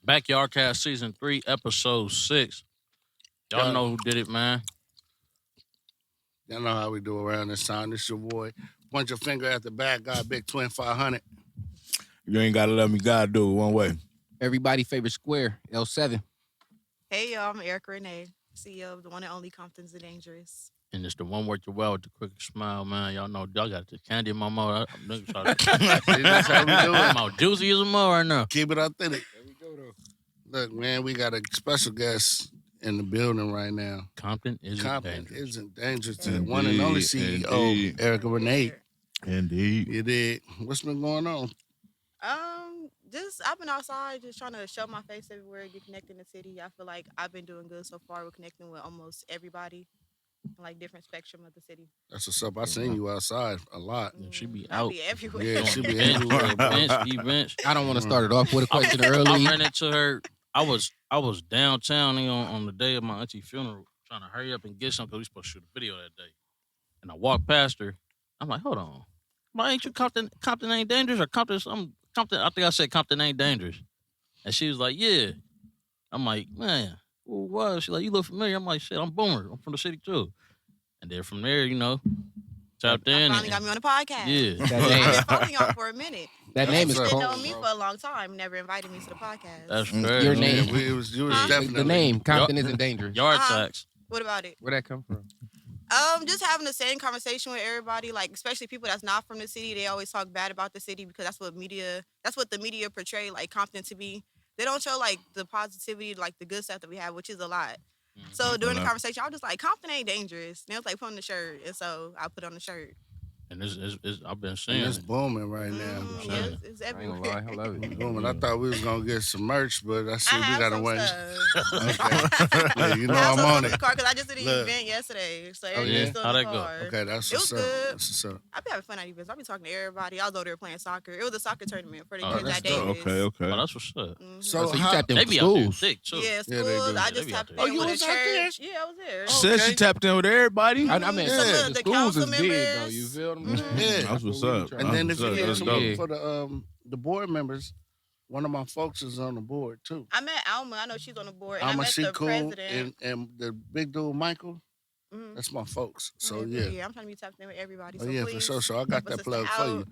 BackYARDcast Season 3, Episode 6. Y'all know who did it, man. Y'all know how we do around this time. This your boy. Point your finger at the bad guy, Big Twinn 500. You ain't gotta let me God do it one way. Everybody favorite square, L7. Hey y'all, I'm Erika Renae, CEO of the one and only Compton's the Dangerous. And it's the one worth your well with the quickest smile, man. Y'all know y'all got the candy in my mouth. See, that's how we do it. My juicy as a mouth right now. Keep it authentic. There we go, though. Look, man, we got a special guest in the building right now. Compton isn't dangerous to the one and only CEO, Erika Renae. Indeed. You did. What's been going on? I've been outside just trying to show my face everywhere, get connected in the city. I feel like I've been doing good so far with connecting with almost everybody, like different spectrum of the city. That's what's up. I seen you outside a lot. She be I out. be everywhere. Yeah, she be everywhere. Events. I don't want to start it off with a question early. I ran into her. I was downtown on the day of my auntie's funeral, trying to hurry up and get something because we were supposed to shoot a video that day. And I walked past her. I'm like, hold on. Why ain't you Compton ain't dangerous or Compton? I think I said Compton ain't dangerous. And she was like, yeah. I'm like, man, who was? She's like, you look familiar. I'm like, shit, I'm Boomer. I'm from the city too. And then from there, tapped in. Finally got me on the podcast. Yeah. That I've name, been following y'all for a minute. that name is Been cold. knowing me for a long time. Never invited me to the podcast. That's fair. Your name. You was Huh? definitely The name, Compton isn't dangerous. Yard Uh-huh. tax. What about it? Where'd that come from? Just having the same conversation with everybody, like especially people that's not from the city. They always talk bad about the city because that's what the media portray like Compton to be. They don't show like the positivity, like the good stuff that we have, which is a lot. So during the conversation, I was just like, Compton ain't dangerous. And they was like, put on the shirt, and so I put on the shirt. And I've been seeing it's it. booming right now. Mm, Yeah. yeah, it's I ain't everywhere. gonna lie, I love it. Booming. I thought we was gonna get some merch, but I see I we have gotta some wait. stuff. Okay. Yeah, you know I have I'm some on in it. the car because I just did an Look. event yesterday, so Oh, everything's yeah? still How'd in the that go? car. Okay, that's It what's was up. good. That's what's up. I be having fun at events. I be talking to everybody. I was over there playing soccer. It was a soccer tournament for the Oh, kids that's at dope. Davis. Okay. Oh, that's what's up. Mhm. So, So you how, tapped in They with be out there schools. thick, too. Yeah, Yeah, they schools. do. I They just be out tapped there. in you with a was out there? church. Yeah, I was there. Said she Okay. tapped in with everybody. I mean, Yeah. the The schools council is big, though. members. You feel me? Mhm. Yeah. That's what's up. and then if you That's get dope. something for the board members, one of my folks is on the board too. I met Alma. I know she's on the board. And I Alma, met she the cool, president. and the big dude Michael, Mhm. that's my folks. So Yeah, yeah. I'm trying to be tapped in with everybody. Oh So yeah, for please sure. So I got help a that sister plug for you. out.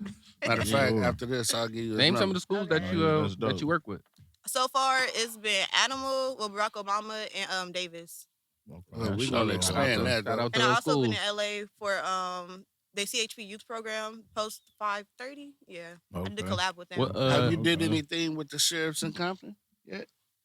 Matter of Yeah. fact, after this, I'll give you his Name some of number. the schools Okay. that That's dope. you work with. So far, it's been Animal with Barack Obama and Davis. Well, Yeah, we're shout gonna out. expand that. Shout though. out to And I those also been schools. in LA for the CHP youth program post 5:30. Yeah, I did a Okay. collab with them. What, Have you did Okay. anything with the sheriffs in Compton?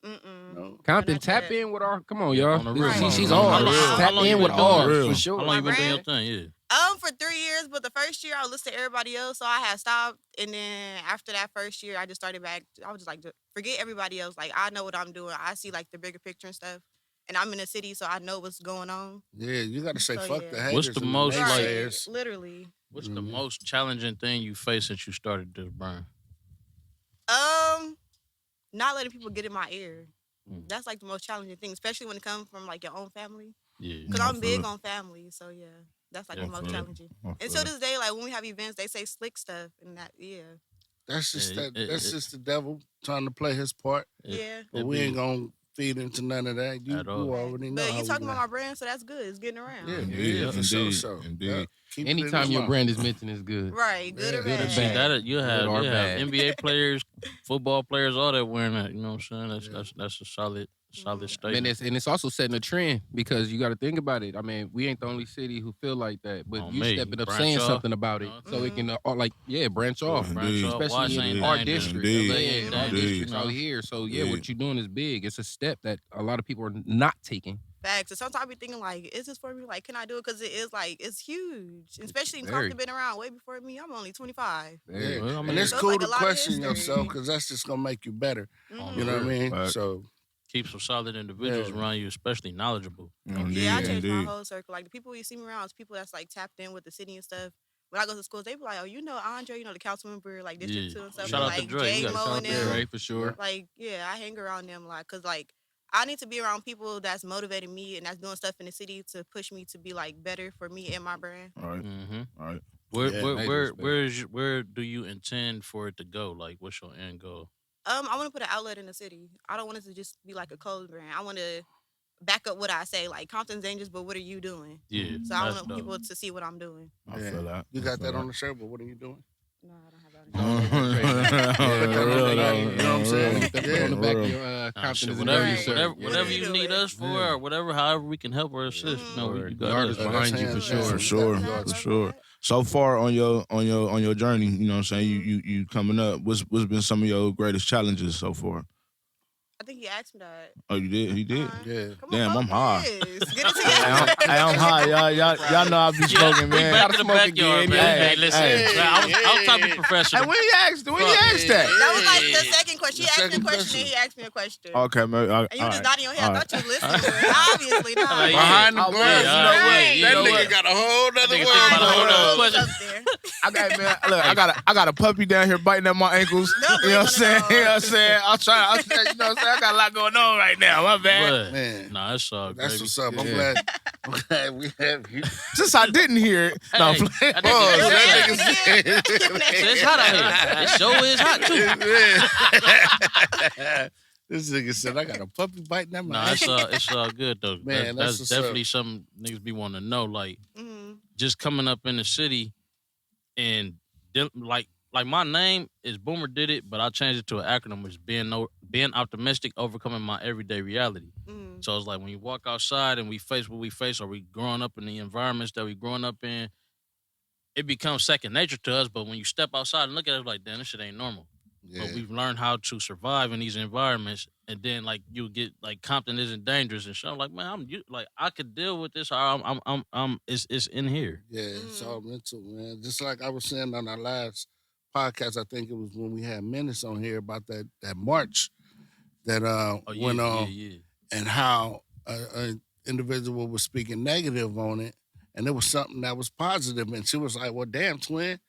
Mm-mm. No. Compton, Not tap yet. in with our. Come on, Yeah, y'all. on the This- real. she's On the ours. real. How Tap long in you with been doing ours it? for How sure. How long you been doing My your thing? Yeah. For 3 years, but the first year I listened to everybody else, so I had stopped. And then after that first year, I just started back. I was just like, forget everybody else. Like I know what I'm doing. I see like the bigger picture and stuff. And I'm in the city, so I know what's going on. Yeah, you got to say So, fuck yeah. the haters. What's the and most, like- naysayers. Literally. What's the Mhm. most challenging thing you faced since you started this burn? Not letting people get in my ear. Mm. That's like the most challenging thing, especially when it comes from like your own family. Yeah. Because I I'm feel big it. on family, so yeah, that's like Yeah, the most feel it. challenging. I And feel to it. this day, like when we have events, they say slick stuff, and that That's just Yeah, that's just the devil trying to play his part. yeah. But It we be- ain't gonna feed into none of that. You, At all. you already know. But how you we talking go. about my brand, so that's good. It's getting around. Yeah, Indeed, yeah, for sure. indeed, So, indeed. yeah, keep it in Anytime your your mouth. brand is mentioned is good. Right, good Yeah, or good or bad. See, bad. you Good have or bad. NBA players, football players, all that wearing that. You know what I'm saying? Yeah. That's a solid Mhm. statement. And it's also setting a trend because you got to think about it. I mean, we ain't the only city who feel like that, but On you me. stepping up Branch saying off. something about it, Mhm. so it can branch off. Branch Indeed. off. Watch Especially ain't in our dangerous. district, Indeed. LA, Indeed. and our Indeed. districts out Indeed. here. So yeah, Indeed. what you're doing is big. It's a step that a lot of people are not taking. Facts. And sometimes I be thinking like, is this for me? Like, can I do it? Because it is like it's huge, especially in very. Compton been around way before me. I'm only 25. Yeah. Well, I mean, And it's So it's cool like to a lot of question history. yourself because that's just gonna make you better. Mhm. You know what I mean? Fact. So keep some solid individuals Yeah. around you, especially knowledgeable. Indeed, Yeah, I changed my indeed. whole circle. Like the people you see me around is people that's like tapped in with the city and stuff. When I go to schools, they be like, "Oh, you know Andre, you know the council member, like District Yeah. 2 and stuff." Shout and, out to like Dre. Jay You gotta Mo shout out and to them. Dre. Right, for sure. Like, yeah, I hang around them a lot because like I need to be around people that's motivating me and that's doing stuff in the city to push me to be like better for me and my brand. All right, Mm-hmm. all right. Where Yeah, where major where respect. where do you intend for it to go? Like, what's your end goal? I want to put an outlet in the city. I don't want it to just be like a clothes brand. I want to back up what I say. Like Compton's dangerous, but what are you doing? Yeah, So I that's want dope. people to see what I'm doing. I feel that. You got that on the shirt, but what are you doing? No, I don't have that. You know what I'm saying? Put that on the back of your Nah, Compton shit, is whatever, Right. whatever, Yeah. whatever You you do need it. us for, or whatever, however we can help or assist. You know, you The got artist us. behind you for sure. For sure. Love For that. sure. So far on your journey, you know what I'm saying? You coming up. What's been some of your greatest challenges so far? I think he asked me that. Oh, you did? He did? Yeah. Come Damn, on, I'm high. focus. Get it Hey, I'm together. high. Y'all know I be smoking, We man. back Gotta to the smoke backyard, again, man. yeah. Hey, listen, Hey. I was trying to be Hey, professional. when you asked that? That was like the second question. The She asked me a second question, question. and he asked me a question. Okay, man. And you were just nodding your head. I thought you was listening, but obviously not. Like, Behind the I was, glass, you know what? Right. You that know nigga what? got a whole nother nigga word. think about a whole nother What's question. up there? I got man. Look, I got a puppy down here biting at my ankles. No, You know what I'm breathing saying? at all. You know what I'm saying? You know what I'm saying? I got a lot going on right now. My bad. But, Man, nah, it's all that's gravy. what's up. Yeah. I'm glad we have you. Since I didn't hear it, no, I'm Hey, playing. I Pause. think That it's- nigga It's hot out here. It sure is hot too. said. This nigga said, I got a puppy biting at my Nah, it's all good though. Man, that's that's what's definitely up. something niggas be wanting to know. Like Mhm. just coming up in the city and like my name is Boomerdidit, but I changed it to an acronym, which is being optimistic, overcoming my everyday reality. Mhm. So it's like when you walk outside and we face what we face, or we growing up in the environments that we growing up in, it becomes second nature to us. But when you step outside and look at it, it's like, damn, this shit ain't normal. Yeah. But we've learned how to survive in these environments, and then like you get like Compton isn't dangerous and shit. I'm like, man, I could deal with this. Or it's in here. Yeah, it's all mental, man. Just like I was saying on our last podcast, I think it was when we had Menace on here about that march that Oh went on yeah. and how an individual was speaking negative on it, and it was something that was positive, and she was like, "Well, damn, Twin,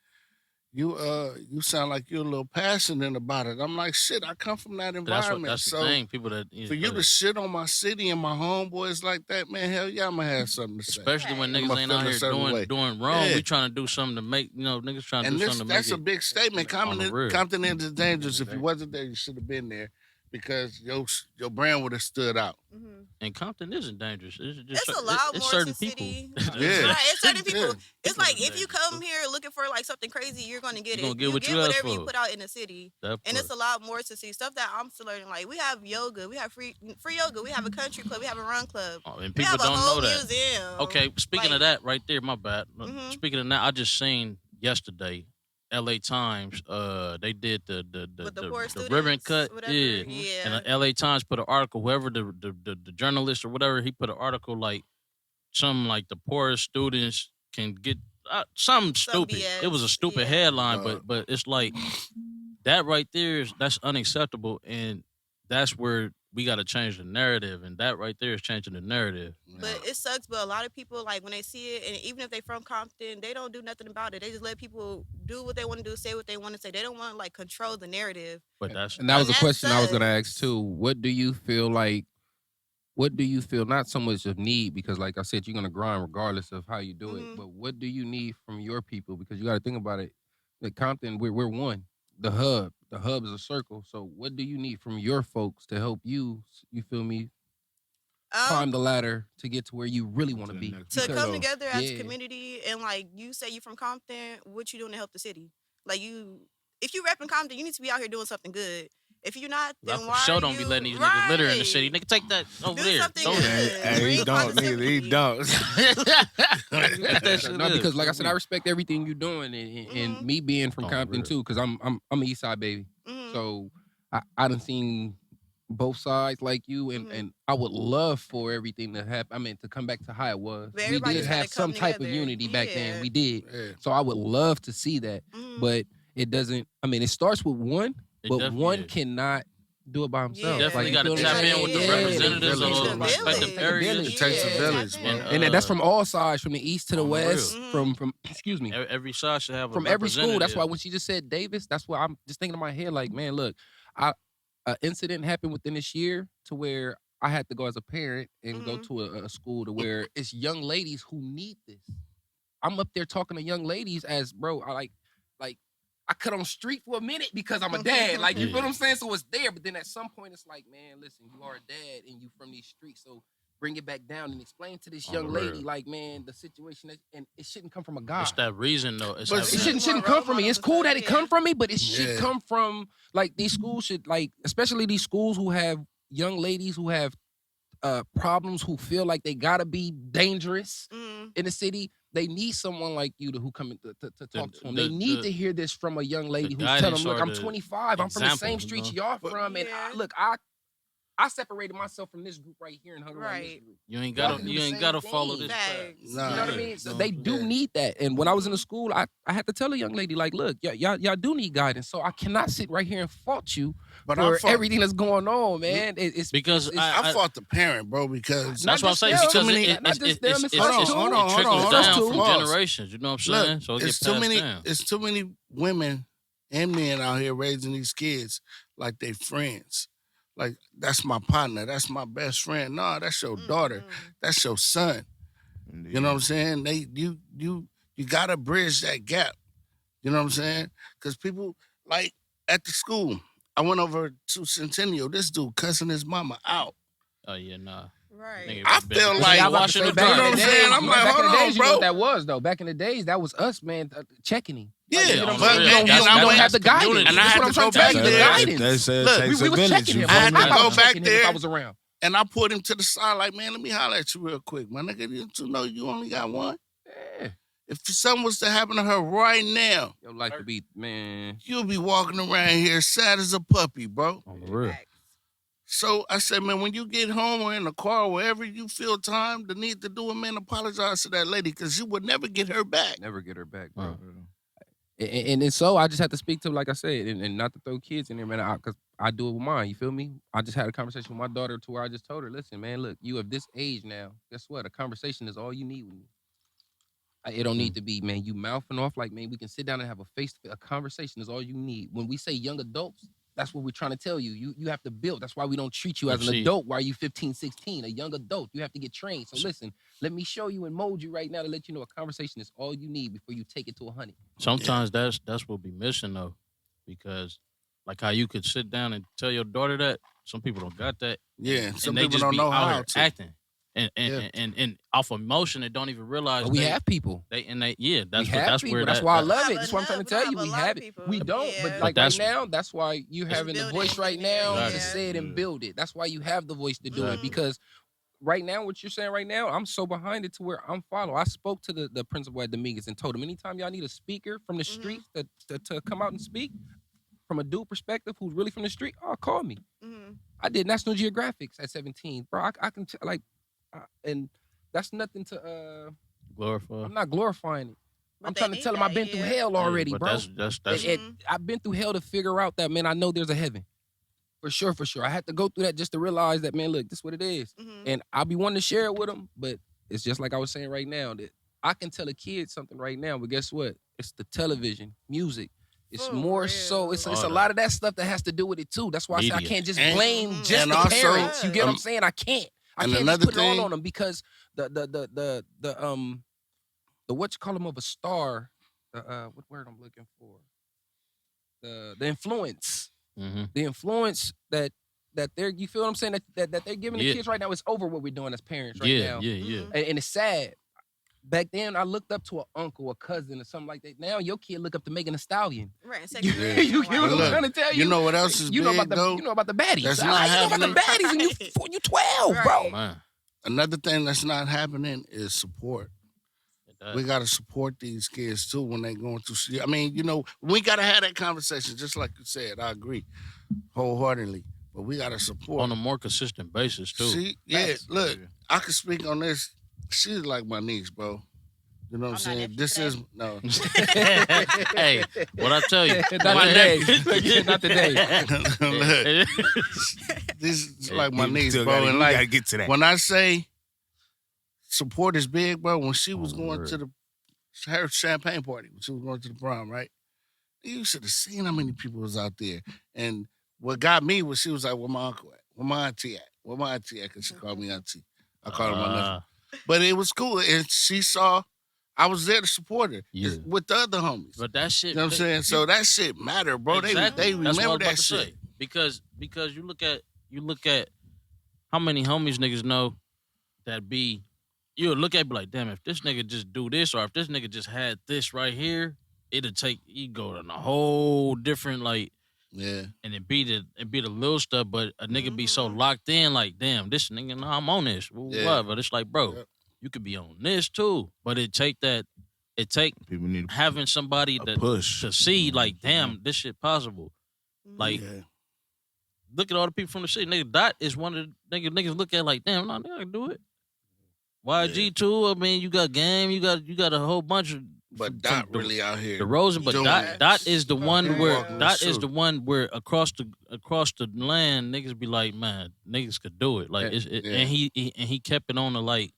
you sound like you're a little passionate about it." I'm like, "Shit, I come from that environment, That's the so thing. People that for you to shit on my city and my homeboys like that, man, hell yeah, I'm gonna have something to say." especially when I'ma niggas ain't feel out a here certain way. doing wrong, Yeah. we trying to do something to make niggas trying to And do something to make that's a it. big statement. on the real. Compton is dangerous. If you wasn't there, you should have been there because your brand would have stood out. Mhm. And Compton isn't dangerous. It's just It's a lot it's more certain to people. city. Yeah. Right, it's certain people. Yeah. It's People like are if you dangerous. come here looking for like something crazy, you're gonna get You it. gonna get you what get you ask whatever you for. put out in the city. That And it's part. a lot more to see. Stuff that I'm still learning. Like we have yoga, we have free yoga, we have a country club, we have a run club. Oh, and We people have a don't whole know that. museum. Okay, speaking Like, of that, right there, my bad. Mhm. Speaking of that, I just seen yesterday, L.A. Times. They did the with the poor the ribbon students, cut. whatever. Yeah. Yeah. And the L.A. Times put an article. Whoever the journalist or whatever, he put an article like something like the poorest students can get something Some stupid. BS, It was a stupid yeah. headline, but it's like that right there that's unacceptable, and that's where we got to change the narrative, and that right there is changing the narrative. But it sucks. But a lot of people, like when they see it, and even if they from Compton, they don't do nothing about it. They just let people do what they want to do, say what they want to say. They don't want to like control the narrative. But that's And that was a that question I was gonna sucks. ask too. What do you feel like? What do you feel? Not so much of need, because like I said, you're gonna grind regardless of how you do Mhm. it. But what do you need from your people? Because you got to think about it. At Compton, we're one. The hub is a circle. So what do you need from your folks to help you? You feel me? Climb the ladder to get to where you really want to be. To Because- come together as a yeah. community and like you say you from Compton, what you doing to help the city? Like if you repping Compton, you need to be out here doing something good. If you're not, I then for why sure are don't be you- letting these niggas litter in the Right. city. Nigga, take that over Do there. something Don't- good. Hey, he Bring don't neither. He positivity. don't. Let that shit No, live. because like I said, I respect everything you're doing, and Mhm. me being from Oh, Compton real. too, because I'm an East Side baby. Mhm. So I done seen both sides like you, and Mhm. and I would love for everything to happen. I mean, to come back to how it was. But We everybody did just gotta have some come type of together. unity back then. Yeah. We did. Yeah. So I would love to see that, Mhm. but it doesn't. I mean, it starts with one, It but definitely one is. cannot do it by himself. Yeah. Definitely you got to feel what I'm tap in saying? with the Yeah. representatives Village. of The those respective village. areas. It takes a Yeah, village, tap bro. in. And that's from all sides, from the east to the On the real. west, Mhm. from excuse me, Every side should have a from every school. That's why representative. when she just said Davis, that's why I'm just thinking in my head like, man, look, an incident happened within this year to where I had to go as a parent and go Mhm. to a school to where it's young ladies who need this. I'm up there talking to young ladies as bro. I cut on street for a minute because I'm a dad. Like, you feel what I'm saying? So it's there. But then at some point, it's like, man, listen, you are a dad and you from these streets. So bring it back down and explain to this young lady, like, man, the situation. And it shouldn't come from a guy. It's that reason, though. It shouldn't come from me. It's cool that it come from me, but it should come from, like, these schools should, like, especially these schools who have young ladies who have problems, who feel like they gotta be dangerous in the city. They need someone like you who come in to talk to them. They need to hear this from a young lady who's telling them, look, I'm 25. I'm from the same streets y'all from. And I separated myself from this group right here and hung around this group. You ain't gotta follow this path. You know what I mean? So they do need that. And when I was in the school, I had to tell a young lady, like, look, y'all do need guidance. So I cannot sit right here and fault you for everything that's going on, man. It's because I fought the parent, bro, because that's what I'm saying. Because it trickles down from generations. You know what I'm saying? So it gets passed down. It's too many women and men out here raising these kids like they friends. Like, that's my partner. That's my best friend. No, that's your daughter. That's your son. Indeed. You know what I'm saying? You got to bridge that gap. You know what I'm saying? Because people, like, at the school, I went over to Centennial. This dude cussing his mama out. Oh, yeah, nah. Right. I feel like, you know what I'm saying? I'm like, hold on, bro. You know what that was, though? Back in the days, that was us, man, checking him. Yeah, like, you know but you don't have the guidance. And I had to go back there. Look, we was checking him. I had to go back there. If I was around. And I pulled him to the side like, man, let me holler at you real quick. My nigga, you know you only got one? Yeah. If something was to happen to her right now, your life would be, man. You'll be walking around here sad as a puppy, bro. Oh, real. So I said, man, when you get home or in the car or wherever you feel the need to do it, man, apologize to that lady because you would never get her back. Never get her back, bro. And so I just had to speak to him, like I said, and not to throw kids in there, man, because I do it with mine, you feel me? I just had a conversation with my daughter to where I just told her, listen, man, look, you of this age now, guess what? A conversation is all you need with me. It don't need to be, man, you mouthing off like, man, we can sit down and have a conversation is all you need. When we say young adults, that's what we're trying to tell you. You have to build. That's why we don't treat you as an adult while you 15, 16, a young adult. You have to get trained. So listen, let me show you and mold you right now to let you know a conversation is all you need before you take it to 100. Sometimes that's what we missing, though, because like how you could sit down and tell your daughter that, some people don't got that. Yeah, some they people just don't be know out how here to. acting. And off emotion, they don't even realize. But we have people. That's Where that's why I love it. That's what I'm trying to tell you. We have it. We don't, but like right now, that's why you having the voice right now to say it and build it. That's why you have the voice to do it, because right now, what you're saying right now, I'm so behind it to where I'm following. I spoke to the principal at Dominguez and told him, anytime y'all need a speaker from the streets to come out and speak from a dude perspective who's really from the street, call me. I did National Geographics at 17, bro. I can like. And that's nothing to glorify. I'm not glorifying it. I'm trying to tell him I've been through hell already, bro. That's I've been through hell to figure out that, man, I know there's a heaven. For sure. I had to go through that just to realize that, man, look, this is what it is. And I'll be wanting to share it with them, but it's just like I was saying right now, that I can tell a kid something right now, but guess what? It's the television, music. It's more so, it's a lot of that stuff that has to do with it too. That's why I say I can't just blame just the parents. You get what I'm saying? I can't. I can't just put it all on them because the what you call them of a star, what word I'm looking for? The influence. The influence that they're, you feel what I'm saying, that they're giving the kids right now is over what we're doing as parents right now. And it's sad. Back then, I looked up to an uncle, a cousin, or something like that. Now your kid look up to Megan Thee Stallion. Right. You get what I'm trying to tell you? You know what else is big, though? You know about the baddies. That's not happening. You know about the baddies, and you 12, bro. Man. Another thing that's not happening is support. We got to support these kids, too, when they're going through. I mean, you know, we got to have that conversation, just like you said. I agree wholeheartedly. But we got to support. On a more consistent basis, too. See, look, I can speak on this. She's like my niece, bro. You know what I'm saying? This is, no. Hey, what I tell you. Not today. Look, this is like my niece, bro. And gotta like, get to that. when I say support is big, bro, when she was going to her champagne party, when she was going to the prom, right? You should have seen how many people was out there. And what got me was she was like, where my uncle at? Where my auntie at? Where my auntie at? Because she called me auntie. I called her my nephew. But it was cool. And she saw, I was there to support her with the other homies. But that shit, you know what I'm saying? So that shit matter, bro. Exactly. They remember that shit. Say. Because you look at how many homies niggas know that be. You'll look at it, be like, damn, if this nigga just do this, or if this nigga just had this right here, it'll take you go on a whole different like. Yeah. And it be the little stuff, but a nigga be so locked in, like, damn, this nigga, no, I'm on this. What? But it's like, bro, you could be on this too. But it take people need having somebody that push to see, like, damn, this shit possible. Like, look at all the people from the city. Nigga, Dot is one of the niggas look at like, damn, no, nigga, I can do it. YG too. I mean, you got Game, you got a whole bunch of. But Dot really out here. The Rosen, but Dot is the one where across the land niggas be like, man, niggas could do it. Like and he kept it on the like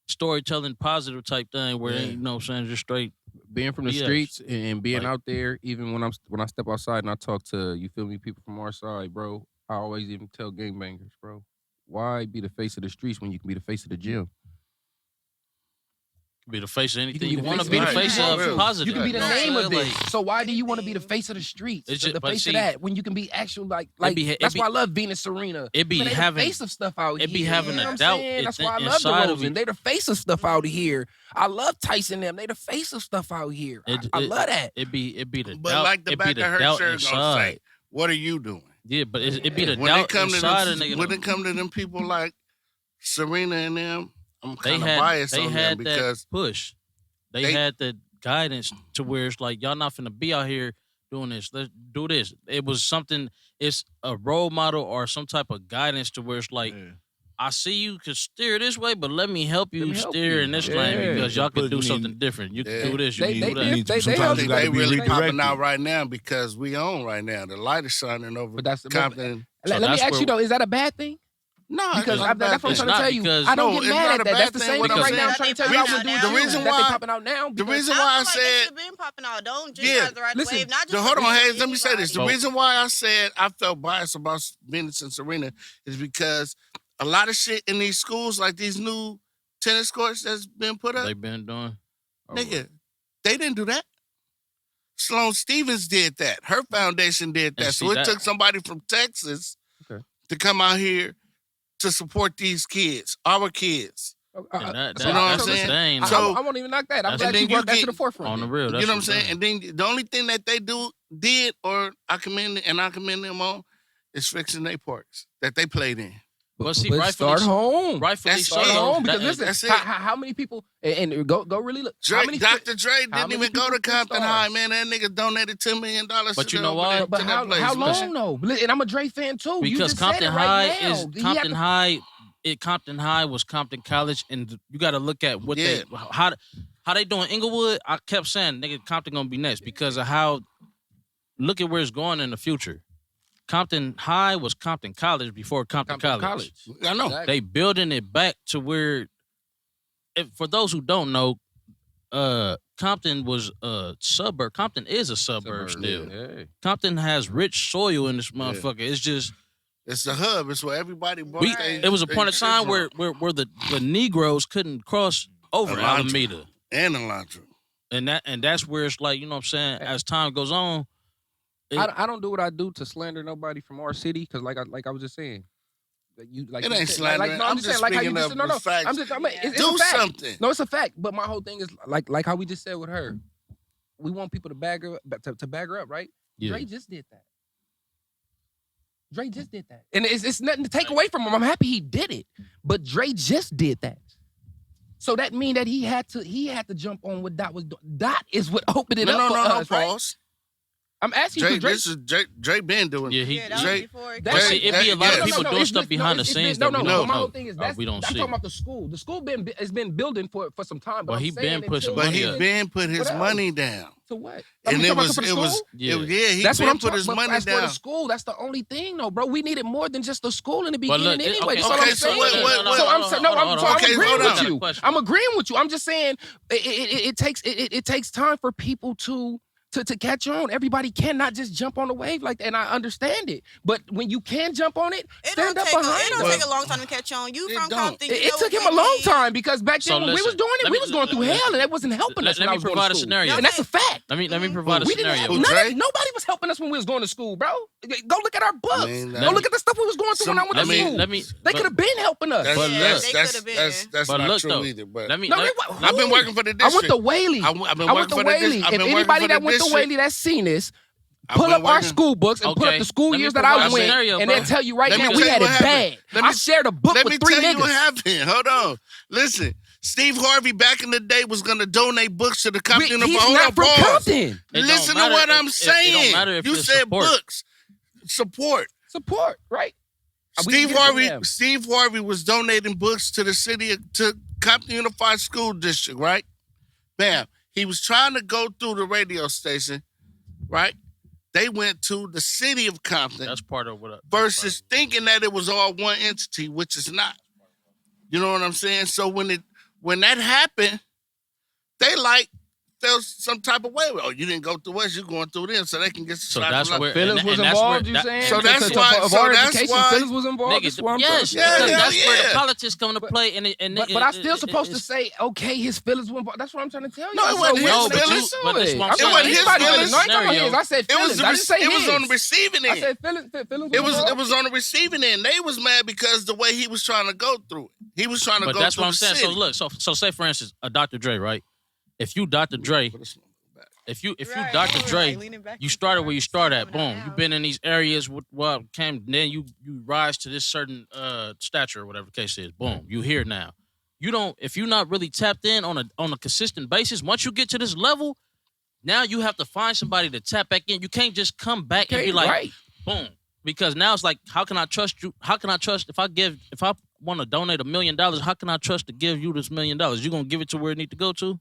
storytelling positive type thing where you know what I'm saying, just straight being from the streets and being out there, even when I step outside and I talk to, you feel me, people from our side, bro, I always even tell gangbangers, bro, why be the face of the streets when you can be the face of the gym? Be the face of anything you want to be the face of positive. You can be the name of it. So why do you want to be the face of the streets? It's just, the face of that when you can be actual like that's why I love Venus Serena. It be having the face of stuff out here. It be having a doubt. That's why I love the Rosen. They the face of stuff out here. I love Tyson them. They the face of stuff out here. I love that. It be the but doubt. Like the back of her shirt gonna say, what are you doing? Yeah, but it be the doubt inside of nigga. When it come to them people like Serena and them, I'm kind of biased on them because push. They had the guidance to where it's like, y'all not finna be out here doing this. Let's do this. It was something, it's a role model or some type of guidance to where it's like, I see you can steer this way, but let me help you steer in this lane because y'all can do something different. You can do this, you can do that. Sometimes they really popping out right now because we on right now. The light is shining over Compton. Let me ask you though, is that a bad thing? No, because that's what I'm trying to tell you. I don't get mad at that. That's the same thing right now. I'm trying to tell you I would do the reason why they popping out now. The reason why I said it's been popping out. Don't just the right wave. Not just hold on, Hayes. Let me say this. The reason why I said I felt biased about Venus and Serena is because a lot of shit in these schools, like these new tennis courts that's been put up, they've been doing. Nigga, they didn't do that. Sloane Stevens did that. Her foundation did that. So it took somebody from Texas to come out here to support these kids, our kids. You know what I'm saying? So I won't even knock that. I'm glad you brought that to the forefront. On the real, you know what I'm saying? And then the only thing that they did, or I commend them on, is fixing their parks that they played in. But see, start home. Rightfully start home. Because listen, how many people, and go really look. Dr. Dre didn't even go to Compton High, man. That nigga donated $10 million. But you know what? But how long though? And I'm a Dre fan too. Because Compton High Compton High was Compton College, and you got to look at what how they doing Inglewood. I kept saying, nigga, Compton gonna be next because of how. Look at where it's going in the future. Compton High was Compton College before Compton College. I know. Exactly. They building it back to where, for those who don't know, Compton was a suburb. Compton is a suburb still. Yeah. Compton has rich soil in this motherfucker. It's just... It's the hub. It's where everybody... It was a point of time where the Negroes couldn't cross over Alameda. And Elantra. And that's where it's like, you know what I'm saying, as time goes on, I don't do what I do to slander nobody from our city because, like I was just saying, it ain't slandering. I'm just like how you just no. Facts. It's do a fact. something. No, it's a fact. But my whole thing is like how we just said with her. We want people to bag her to bag her up, right? Yeah. Dre just did that. And it's nothing to take away from him. I'm happy he did it, but Dre just did that. So that means that he had to jump on what Dot was doing. Dot is what opened it up for us, right? Pause. I'm asking you, Dre been doing. Yeah, that was before. It be a lot of people doing stuff behind the scenes. My whole thing is we don't see. I'm talking about the school. The school has been building for some time. But he been pushing But money. he been put his money down. To what? And it was he that's been put his money down. For the school, that's the only thing, though, bro. We needed more than just the school in the beginning anyway. So I'm agreeing with you. I'm agreeing with you. I'm just saying it takes time for people to to catch on. Everybody cannot just jump on the wave like that, and I understand it. But when you can jump on it, stand up behind it. it. It don't take a long time to catch on. You It from don't. Compton. It took him a long time because back then So when we was listen, doing it, let we me- was going through let- hell, and that wasn't helping us let when I me was going provide to a school. scenario. And that's a fact. Let me provide a We didn't scenario. Dre? nobody was helping us when we was going to school, bro. Go look at our books. mean, Go look at the stuff we was going through when I went to school. Let me. They could have been helping us. That's, But look, that's, they that's, could've been. that's But not look, true though, either. But let me. No, let- I've been working for the I went district. to Whaley. I've been I working went to for the Whaley. district. I've If been working anybody for that the went to district. Whaley that's seen this, I've pull been up our working- school books and put up Okay, the school let me years that provide I a went, scenario, and bro. they'll tell you right Let me now tell we you had it what happened. bad. I shared a book Let me with 3 tell you what niggas. happened. Hold on. Listen, Steve Harvey back in the day was going to donate books to the Compton. He's Hold not on, from pause. Compton. It don't Listen to matter what if- I'm it saying. don't matter if You it's said support. books. Support. Support, right? We Steve give it to Harvey. them. Steve Harvey was donating books to the city to Compton Unified School District, right? Bam. He was trying to go through the radio station, right? They went to the city of Compton That's part of what. versus thinking that it was all one entity, which is not. You know what I'm saying? So when that happened, they felt some type of way. Oh, you didn't go through us, you're going through them, so they can get So some that's type of where Phyllis and was that's where involved, you saying? So that's To- why- of so our that's education, why- Phyllis was involved. That's what I'm yes, saying. Yeah, because hell that's where yeah. the politics come to play, and But I still supposed to say, okay, his feelings were involved. That's what I'm trying to tell you. No, it wasn't his No, but feelings. but that's what I'm I'm saying. It wasn't It's his part of the feelings. No, I ain't talking about scenario. his. I said It was feelings. I didn't say it was his. on the receiving I end. said feelings. Feelings It was involved. on the receiving end. They was mad because the way he was trying to go through it. He was trying to But go that's through what I'm the saying. city. So look, so say for instance, a Dr. Dre, right? If you Dr. Dre, if you Dr. Dre, you started where you started at. Boom, you've been in these areas. Then you rise to this certain stature or whatever the case is. Boom, you here now. You don't. If you're not really tapped in on a consistent basis, once you get to this level, now you have to find somebody to tap back in. You can't just come back and be like, right. boom, because now it's like, how can I trust you? How can I trust if I want to donate $1 million? How can I trust to give you this $1 million? You gonna give it to where it need to go to?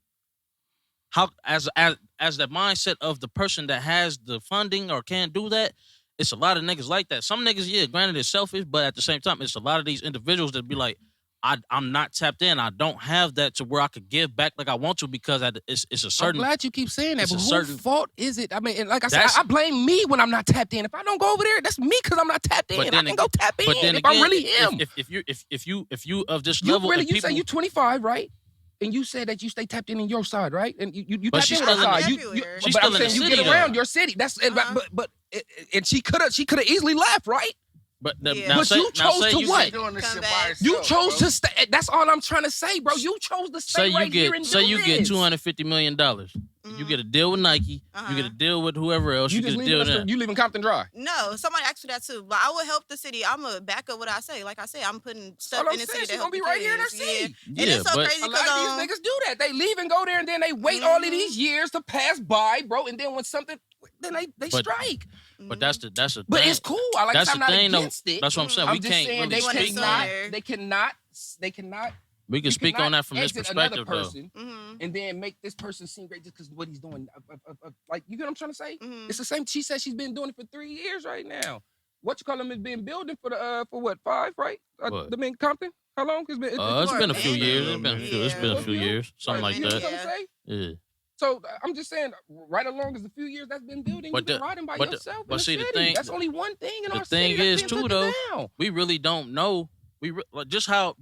How as the mindset of the person that has the funding or can't do that, it's a lot of niggas like that. Some niggas, yeah, granted it's selfish, but at the same time, it's a lot of these individuals that be like, I'm not tapped in. I don't have that to where I could give back like I want to because it's a I'm certain. glad you keep saying that, it's but a whose certain- fault is it? I mean, and like I said, That's- I blame me when I'm not tapped in. If I don't go over there, that's me because I'm not tapped in. But I then can go tap in But then if again, I'm really him. if you of this You level, really, and you people, say you 25, right? And you said that you stay tapped in your side, right? And you But tapped she's in with still our in side. the- everywhere. She's But still I'm in saying the you city, get around though. your city. That's Uh-huh. but and she could have easily left, right? but Yeah. now But say, you now chose say to you what? get- doing this Come shit back. by You yourself, chose bro. to stay. That's all I'm trying to say, bro. You chose to stay Say right here and say do you get this. $250 million. You get a deal with Nike. You get a deal with whoever else. You You, just get a leaving deal us. with them. You leaving Compton dry. No, somebody asked me that too. But I would help the city. I'm gonna back up what I say. Like I say, I'm putting stuff all I'm in the saying. city She to help gonna be the right here in her kids. city. Yeah. Yeah, And it's so but- crazy A lot because of these niggas do that. They leave and go there, and then they wait all of these years to pass by, bro. And then when something, then they But- strike. But that's the But thing. it's cool. I like. That's I'm the not thing, though. against it. That's what I'm saying. I'm We just can't saying really they When it's speak. on On, there. they cannot. we can you speak cannot on that from this exit another perspective, though. person Mm-hmm. and then make this person seem great just because what he's doing. Like, you get what I'm trying to say? Mm-hmm. It's the same. She said she's been doing it for 3 years right now. What you call him has been building for the for what 5, right? What? The in Compton. How long? It's been. It's been a few minute. years. It's been a few. It's been a Yeah. few years. Something like You know that. what I'm saying? Yeah. So I'm just saying, right along as the few years that's been building, But you've been the- riding by but the- yourself. but in see, the the city. thing- That's only one thing in the our thing city is, that's being too, taken though, down. We really don't know. Just how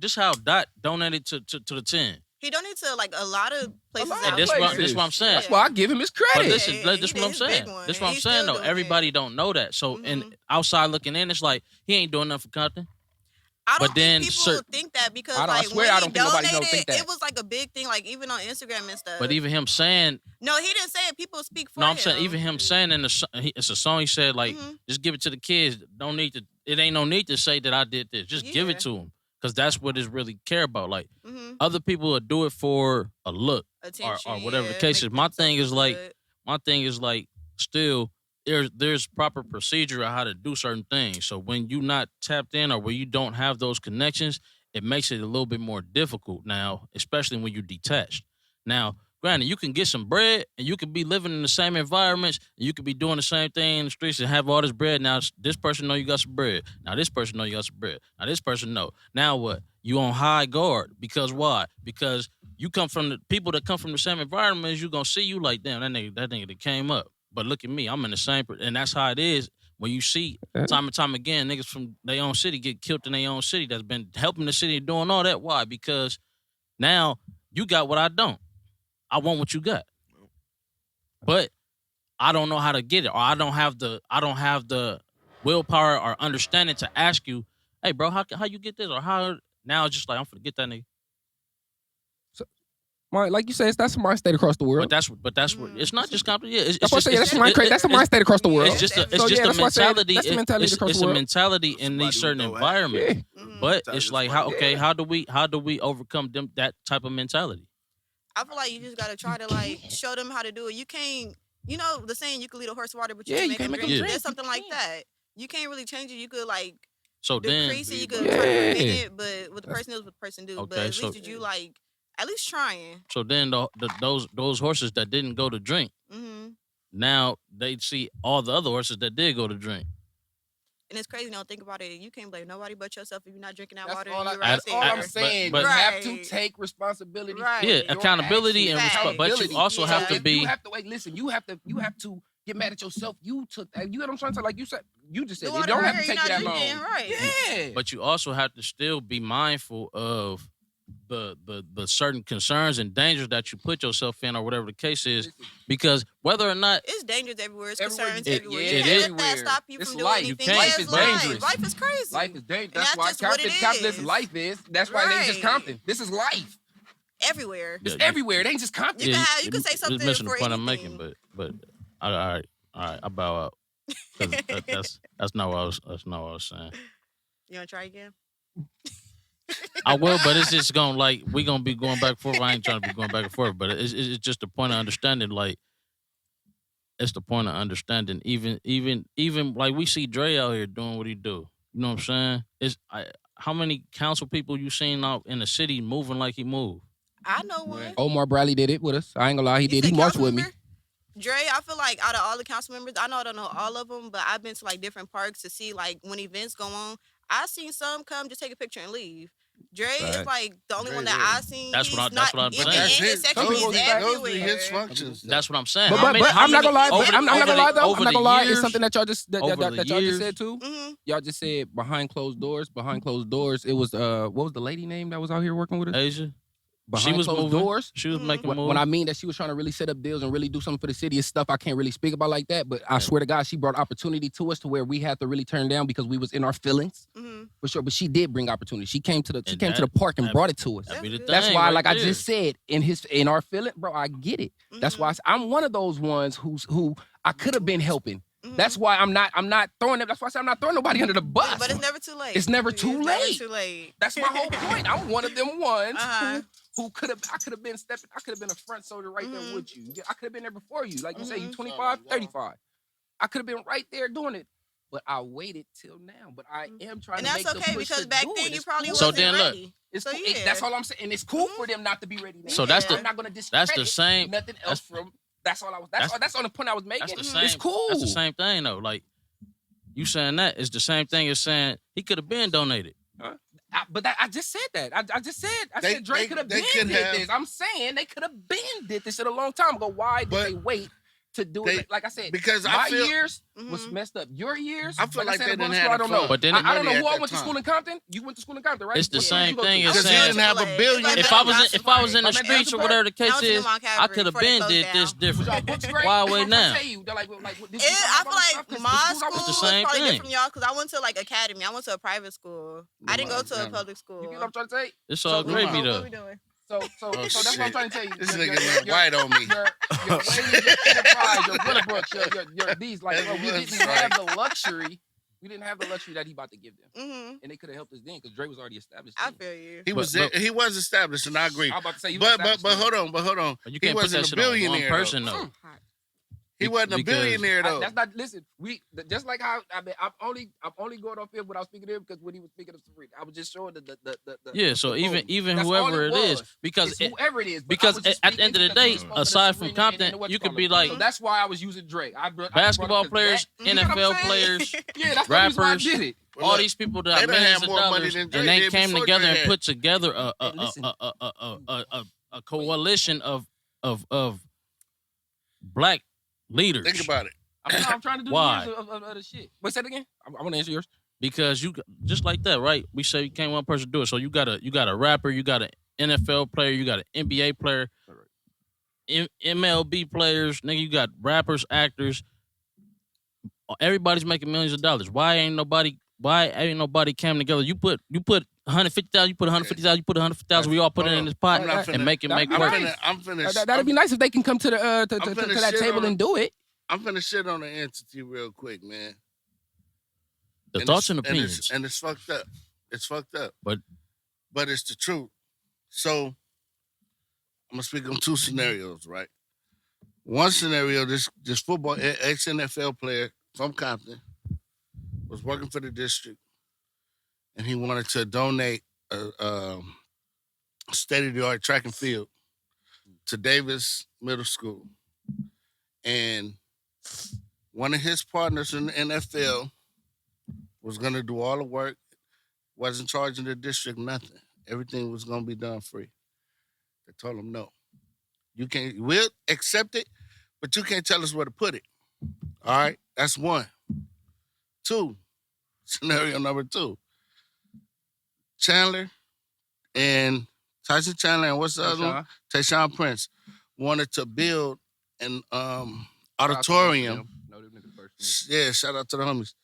Dot donated to the 10. He donated to like a lot of places. lot out of This here. places. what I'm saying. That's why I give him his But credit. this is Yeah, this he what I'm did his big saying. one. This what I'm He's saying still though. doing Everybody it. don't know that. So and outside looking in, it's like he ain't doing nothing for Compton. I don't But then think people cer- think that because I like swear when I he don't think nobody donated, don't think that. it was like a big thing, like even on Instagram and stuff. But even him saying, no, he didn't say it. People speak for no, him. I'm saying even him saying in it's a song. He said like, Mhm. just give it to the kids. Don't need to. It ain't no need to say that I did this. Just give Yeah. it to them because that's what is really care about. Like Mhm. other people will do it for a look. Attention, whatever the yeah, case make is. My themselves thing is look like- good. My thing is like still there's proper procedure on how to do certain things. So when you not tapped in or when you don't have those connections, it makes it a little bit more difficult now, especially when you're detached. Now, granted, you can get some bread and you can be living in the same environments and you could be doing the same thing in the streets and have all this bread. Now this person know you got some bread. Now this person know you got some bread. Now this person know. Now what? You on high guard. Because why? Because you come from the people that come from the same environment as you gonna see you like, damn, that nigga that came up. But look at me, I'm in the same, and that's how it is. When you see time and time again, niggas from their own city get killed in their own city that's been helping the city and doing all that. Why? Because now you got what I don't. I want what you got. But I don't know how to get it, or I don't have the willpower or understanding to ask you, hey bro, how you get this? Or how now it's just like I'm finna get that nigga. Like you said, that's a mind state across the world. But that's what it's not just Compton. Yeah, That's what I'm saying. That's a mind state across the world. It's just a mentality. It's a mentality in these certain environments. But it's like how do we overcome that type of mentality? I feel like you just gotta try to like show them how to do it. You can't, the saying you can lead a horse to water, but you can't make them drink. There's something like that. You can't really change it. You could like decrease it. You could try to prevent it, but what the person does, what the person do. But at least you like at least trying. So then those horses that didn't go to drink, now they see all the other horses that did go to drink. And it's crazy. Now think about it. You can't blame nobody but yourself if you're not drinking that That's water. That's all I'm saying. But you have to take responsibility. Right. Yeah, accountability and but you also have to be. You have to listen. You have to get mad at yourself. You took that. You know what I'm trying to say? Like you said, you just said it don't have to take you that long. Right. Yeah. But you also have to still be mindful of the certain concerns and dangers that you put yourself in, or whatever the case is, because whether or not it's dangerous everywhere, it's concerns everywhere. You can't let that stop you from doing anything. Life is dangerous. Life is crazy. Life is dangerous. That's why Compton life is. That's why it ain't just Compton. This is life. Everywhere. It's everywhere. It ain't just Compton. You can say something missing for the point anything. I'm making, but all right, I bow out. That's not what I was saying. You wanna try again? I will, but it's just we gonna be going back and forth. I ain't trying to be going back and forth, but it's just the point of understanding. Like, it's the point of understanding. Even like we see Dre out here doing what he do. You know what I'm saying? How many council people you seen out in the city moving like he moved? I know one. Omar Bradley did it with us. I ain't gonna lie, he did. He marched with me. Dre, I feel like out of all the council members, I don't know all of them, but I've been to like different parks to see like when events go on. I've seen some come just take a picture and leave. Dre is like the only one that I've seen. That's what I'm saying. He's everywhere. His functions. That's what I'm saying. But I'm not gonna lie. I'm not gonna lie though. I'm not gonna lie. It's something that y'all just said too. Y'all just said behind closed doors. It was what was the lady name that was out here working with us? Asia. Behind closed doors. She was making moves. When I mean that she was trying to really set up deals and really do something for the city, it's stuff I can't really speak about like that. But I swear to God, she brought opportunity to us to where we had to really turn down because we was in our feelings for sure. But she did bring opportunity. She came to the park and brought it to us. That's why, like I just said, in our feeling, bro, I get it. That's why I'm one of those ones who I could have been helping. That's why I'm not throwing them. That's why I say I'm not throwing nobody under the bus. But it's never too late. It's never too late. Never too late. That's my whole point. I'm one of them ones who could have been stepping. I could have been a front soldier right there with you. I could have been there before you. Like you say, you 25, 35. I could have been right there doing it. But I waited till now. But I am trying to make the push. And that's okay because back then you probably wasn't ready. Look, that's all I'm saying. And it's cool for them not to be ready now. So I'm not going to discredit that's the same. Nothing else from. That's all I was. That's on the point I was making. That's the same, it's cool. That's the same thing though. Like you saying that is the same thing as saying he could have been donated. I just said that. I said Drake could have been did this. I'm saying they could have been did this shit a long time ago. Why did they wait to do it? Like I said, because my years was messed up. Your years, I feel like they didn't have. I don't know. But then I don't know who I went to school in Compton. You went to school in Compton, right? It's the same thing as because he saying didn't have a billion. If I was in the streets or whatever the case is, I could have been did this different. Why wait now? I feel like my school was probably different from y'all because I went to like academy. I went to a private school. I didn't go to a public school. You know what I'm trying to say? It's all gravy though. What we doing? So that's what I'm trying to tell you. This nigga went white on me. Your enterprise, your Winterbrook, your these like we didn't have the luxury. We didn't have the luxury that he about to give them, and they could have helped us then because Dre was already established. I feel you. He was established, and I agree. I'm about to say, but hold on. You can't put that shit on one person though. He wasn't a billionaire though. That's not. Listen, just like how I'm only going off here without speaking to him because when he was speaking of Sabrina, I was just showing the yeah. So even whoever it is, because whoever it is, because at the end of the day, aside from Compton, you could be like. So that's why I was using Drake. Basketball players, NFL players, rappers. All these people that millions of dollars, and they came together and put together a coalition of black leaders. Think about it. I'm trying to do Why? the years of the shit. Wait, say it again. I want to answer yours. Because you just like that, right? We say you can't one person do it. So you got a rapper, you got an NFL player, you got an NBA player, MLB players, nigga. You got rappers, actors. Everybody's making millions of dollars. Why ain't nobody came together? You put 150,000, you put 150,000, you put 150,000. We all put it in this pot and make it make work. I'm finished. That'd be nice if they can come to the to that table and do it. I'm finna shit on the entity real quick, man. The thoughts and opinions. And it's fucked up. It's fucked up. But it's the truth. So I'm gonna speak on two scenarios, right? One scenario, this football ex-NFL player from Compton was working for the district, and he wanted to donate a state-of-the-art track and field to Davis Middle School. And one of his partners in the NFL was going to do all the work, wasn't charging the district nothing. Everything was going to be done free. They told him no. We'll accept it, but you can't tell us where to put it. All right? That's one. Two, scenario number two. Tyson Chandler and what's the other one? Tayshaun Prince wanted to build an auditorium. Yeah, shout out to the homies.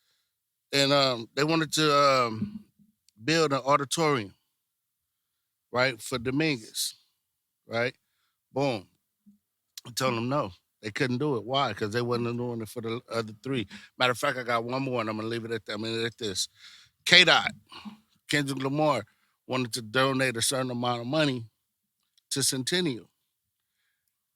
And they wanted to build an auditorium, right, for Dominguez, right? Boom. I told them no. They couldn't do it. Why? Because they wasn't doing it for the other three. Matter of fact, I got one more, and I'm going to leave it at that. I'm going to leave it at this. K-Dot, Kendrick Lamar, wanted to donate a certain amount of money to Centennial.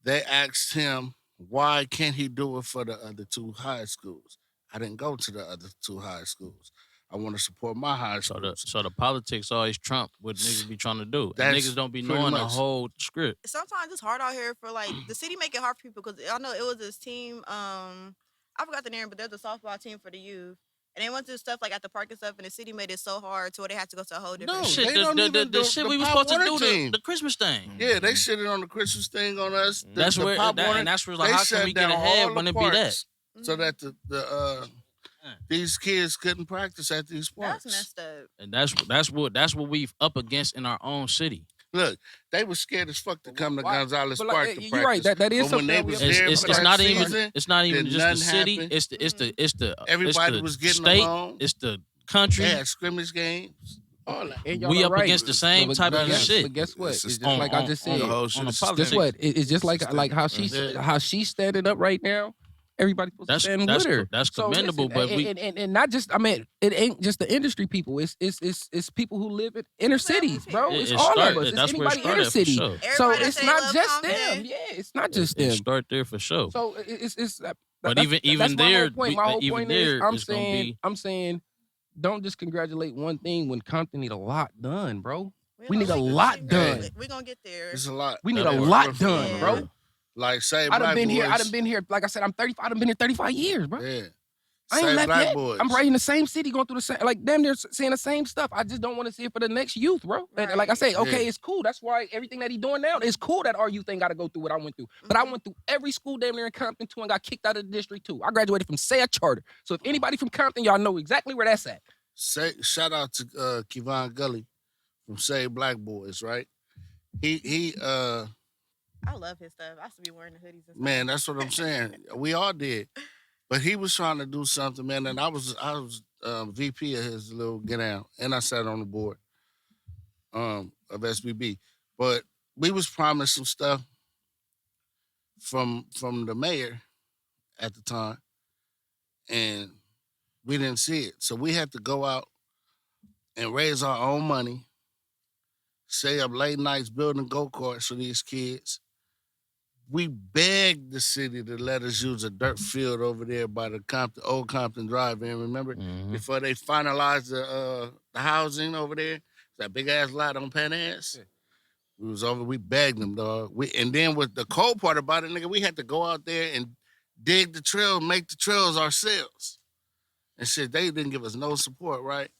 They asked him, why can't he do it for the other two high schools? I didn't go to the other two high schools. I want to support my high schools. So the politics always trump what niggas be trying to do. Niggas don't be pretty knowing the much. whole script. Sometimes it's hard out here for like the city make it hard for people because I know it was this team. I forgot the name, but there's a softball team for the youth. And they went through stuff like at the park and stuff, and the city made it so hard to where they had to go to a whole different. No, Shit, they don't even the do shit the we was Pop supposed to Warner do team. the Christmas thing. Yeah, they shitted on the Christmas thing on us. That's where and that's where like how can we get ahead when it be that? So that these kids couldn't practice at these parks. That's messed up. And that's what we've up against in our own city. Look, they were scared as fuck to come to Gonzalez But Park like, to you're practice. right. That is But when something. they that we was have to- there It's for not that even season, it's not even did just the nothing city. happen. It's the Everybody it's the was getting state. along. It's the country. They had scrimmage games. All that. And y'all We are up right. against the same But type of guess- shit. But guess what? It's It's just on- like I just on said. the whole shit on the is politics. Guess what? It's just like how Yeah. how she's standing up right now. Everybody's supposed to stand with her. That's commendable, listen, but we and not just. I mean, it ain't just the industry people. It's people who live in inner cities, bro. It's all of us. It's that's where it anybody inner started, for city. sure. So Everybody it's say not love just Compton. them. Yeah, it's not just It them. start there for sure. So it's. But that's even my whole there, point. My whole even point there, is, it's gonna be I'm saying, don't just congratulate one thing when Compton need a lot done, bro. We need a gonna lot get done. there. We're gonna get there. It's a lot. We need Yeah. a lot Yeah. done, bro. Like say I done Black been here. Boys. I done been here. Like I said, I'm 35. I done been here 35 years, bro. Yeah. I ain't Say left Black yet. Boys. I'm right in the same city, going through the same, like damn near saying the same stuff. I just don't want to see it for the next youth, bro. And like I say, okay, Yeah. it's cool. That's why everything that he doing now, it's cool that our youth ain't got to go through what I went through. But I went through every school damn near in Compton too and got kicked out of the district too. I graduated from Saya Charter. So if anybody from Compton, y'all know exactly where that's at. Shout out to Kevon Gully from Say Black Boys, right? He I love his stuff. I used to be wearing the hoodies and stuff. man, that's what I'm saying. We all did. But he was trying to do something, man, and I was VP of his little get down, and I sat on the board of SBB. But we was promised some stuff from the mayor at the time, and we didn't see it. So we had to go out and raise our own money, stay up late nights building go-karts for these kids. We begged the city to let us use a dirt field over there by the old Compton Drive-In, remember? Mhm. Before they finalized the housing over there, that big-ass lot on Penn Ass. Yeah. We begged them, dog. And then with the cold part about it, nigga, we had to go out there and dig the trail, make the trails ourselves. And shit, they didn't give us no support, right?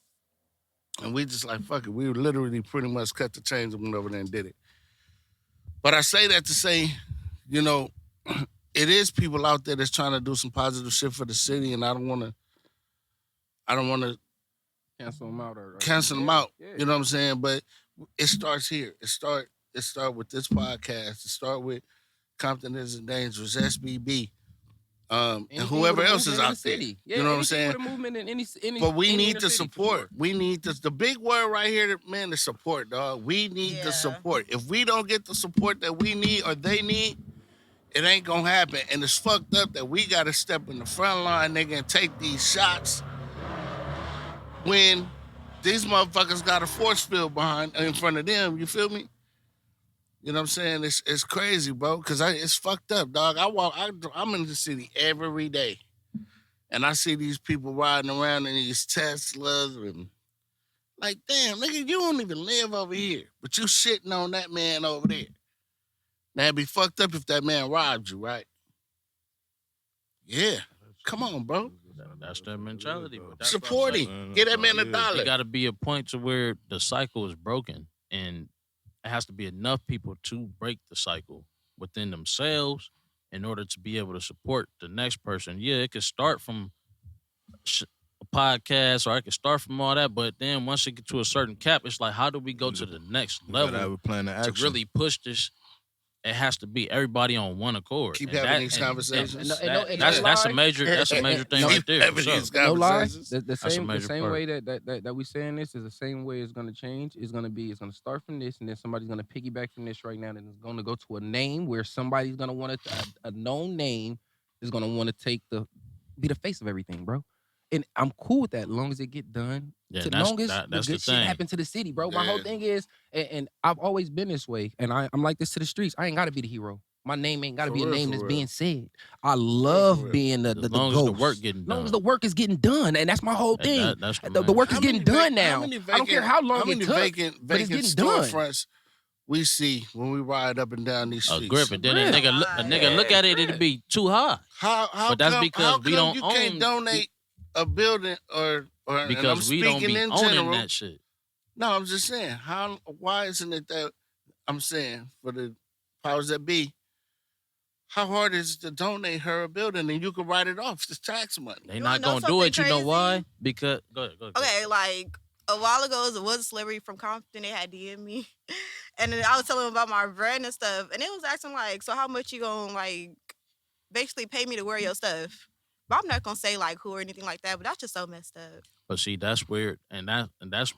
And we just like, fuck it. We literally pretty much cut the chains and went over there and did it. But I say that to say, you know, it is people out there that's trying to do some positive shit for the city, and I don't want to Cancel them out or cancel them yeah, out. yeah. You know what I'm saying? But it starts here. It start with this podcast. It start with Compton Isn't Dangerous, SBB, and Anything whoever with a else is movement in out the there. city. Yeah, You know what I'm anything saying? with a movement in any But we any need inner the city, for support. sure. We need the big word right here, man, the support, dog. We need the Yeah. support. If we don't get the support that we need or they need, it ain't gonna happen. And it's fucked up that we gotta step in the front line, nigga, and take these shots when these motherfuckers got a force field in front of them. You feel me? You know what I'm saying? It's crazy, bro. Cause it's fucked up, dog. I'm in the city every day, and I see these people riding around in these Teslas and like, damn, nigga, you don't even live over here, but you shitting on that man over there. Now it'd be fucked up if that man robbed you, right? Yeah. Come on, bro. That's their mentality. But that's Support him. Get that man Yeah. $1. It got to be a point to where the cycle is broken, and it has to be enough people to break the cycle within themselves in order to be able to support the next person. Yeah, it could start from a podcast, or it could start from all that, but then once it gets to a certain cap, it's like, how do we go to the next You gotta have level a plan of to action. really push this? It has to be everybody on one accord. Keep And having that- these and- conversations. and And that's a lie. major thing right there. Having For sure. these No lie. conversations. The That's a same major part. way that we saying this is the same way it's gonna change. It's gonna start from this, and then somebody's gonna piggyback from this right now, and it's gonna go to a name where somebody's gonna want a known name is gonna want to be the face of everything, bro. And I'm cool with that, as long as it get done. Yeah, As that's- long as that's the the good shit thing. happen to the city, bro. My whole Yeah. thing is, and I've always been this way, and I'm like this to the streets. I ain't gotta be the hero. My name ain't gotta For be a real, name for that's real. being said. I love real. being the As ghost. long as the work getting As long done. as the work is getting done, and that's my whole And thing. that's The main work is shit. getting done now. many I don't care how long how many it took, vacant but it's getting done. storefronts we see when we ride up and down these A streets. grip, and then a grip. nigga look at it, it'd be too high. How But that's come, because how we come don't you can't own- donate a building or and I'm Because we don't speaking be in owning general. that shit. No, I'm just saying, why isn't it that I'm saying for the powers that be, how hard is it to donate her a building and you can write it off? It's tax money. They You not wanna know gonna do it. something You know why? crazy? Because go ahead. Okay, like a while ago, it was a celebrity from Compton. They had DM me, and then I was telling them about my brand and stuff, and it was asking like, "So how much you gonna like basically pay me to wear your stuff?" But I'm not gonna say like who or anything like that. But that's just so messed up. But see, that's where that's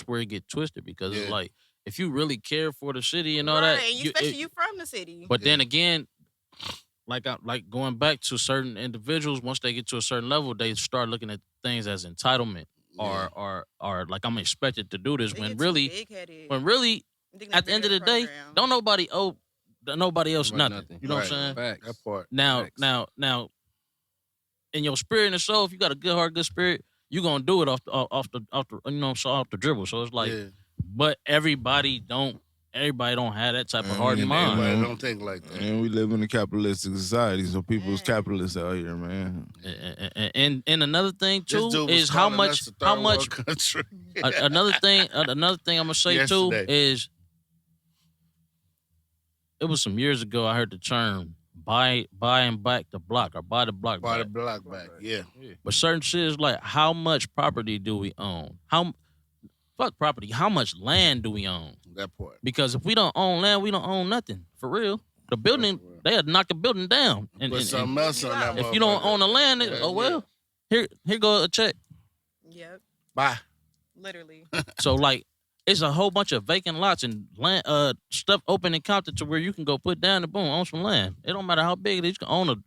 where it get twisted, because it's Yeah. like, if you really care for the city and all right, that, and especially you from the city. But Yeah. then again, like going back to certain individuals, once they get to a certain level, they start looking at things as entitlement, Yeah. or like, I'm expected to do this, They when get too really big-headed. at the end of the day, don't nobody owe nobody else Nobody nothing. You know what I'm saying? Facts. That part. Now, Facts. now, in your spirit and soul, if you got a good heart, good spirit, you gonna do it off the off the dribble. So it's like, Yeah. but everybody don't have that type of heart and And mind. Everybody Mhm. don't think like that. And we live in a capitalistic society, so people's Yeah. capitalists out here, man. And another thing This too dude was is how calling us much a third world country. another thing I'm gonna say Yesterday. too is, it was some years ago I heard the term buy and back the block, or buy the block Buy the back. block back. Yeah. But certain shit is like, how much property do we own? Fuck property. How much land do we own? That part. Because if we don't own land, we don't own nothing. For real. The building, For real. they had knocked the building down. And Put something else on that. if you don't own the land, Yeah, oh well. Here go a check. Yep, Bye. literally. So like, it's a whole bunch of vacant lots and land stuff open in Compton to where you can go put down and boom, own some land. It don't matter how big it is. You can own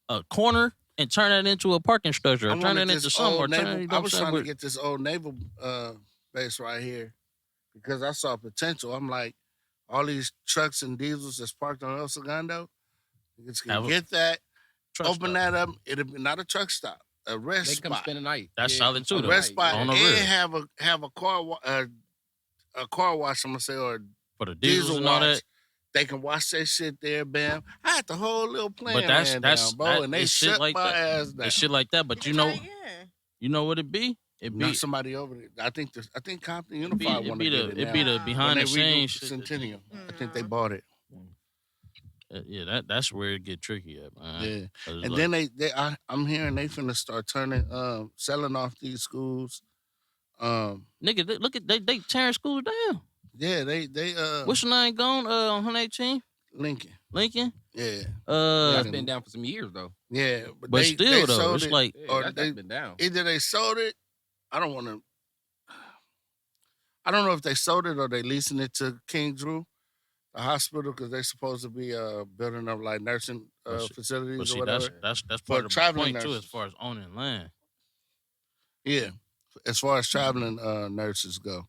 a corner and turn that into a parking structure, or I turn wanted it into this something, or old turn naval- it, you know I what I'm was saying? trying to Where- get this old naval base right here because I saw potential. I'm like, all these trucks and diesels that's parked on El Segundo, you can Have a get that, truck open stop. that up. It'll be not a truck stop, a rest They come spot. spend the night. That's solid too, A though. rest spot, On and the real. have a car wash. I'm gonna say, or For the diesels diesel and all wash. that. They can wash that shit there, bam. I had the whole little plan that's- ran that's- down, bro, that- and they it's shit shut like my that. ass down. And shit like that. But you Try know, again. you know what it be? It be Not somebody over there. I think Compton it be, Unified it want be to the get it it now. be the When behind When the they redo scenes shit. Centennial. I think they Mhm. bought it. that's where it get tricky at, man. Yeah. 'Cause, And like, then I'm hearing they finna start selling off these schools. nigga, look at they tearing schools down. Yeah, they What's your name gone? On 118th, Lincoln. Lincoln. Yeah. That's Uh, been down for some years though. Yeah, but but they still though, sold it's it, like Yeah, or that's they been down. either they sold it. I don't want to. I don't know if they sold it or they leasing it to King Drew, the hospital, because they're supposed to be building up like nursing But see- facilities but or see, whatever. that's For part of my traveling point too, as nurses. far as owning land. Yeah, as far as traveling nurses go,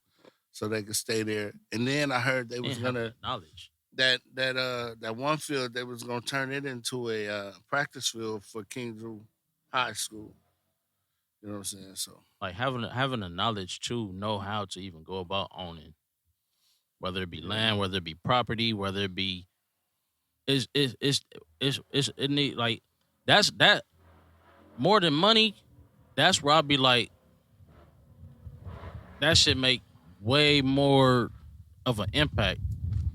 so they could stay there. And then I heard they was Didn't have gonna that knowledge. that one field they was gonna turn it into a practice field for King Drew High School. You know what I'm saying? So Like having the knowledge to know how to even go about owning, whether it be land, whether it be property, whether it be it need like that's that more than money. That's where I'll be like that should make way more of an impact.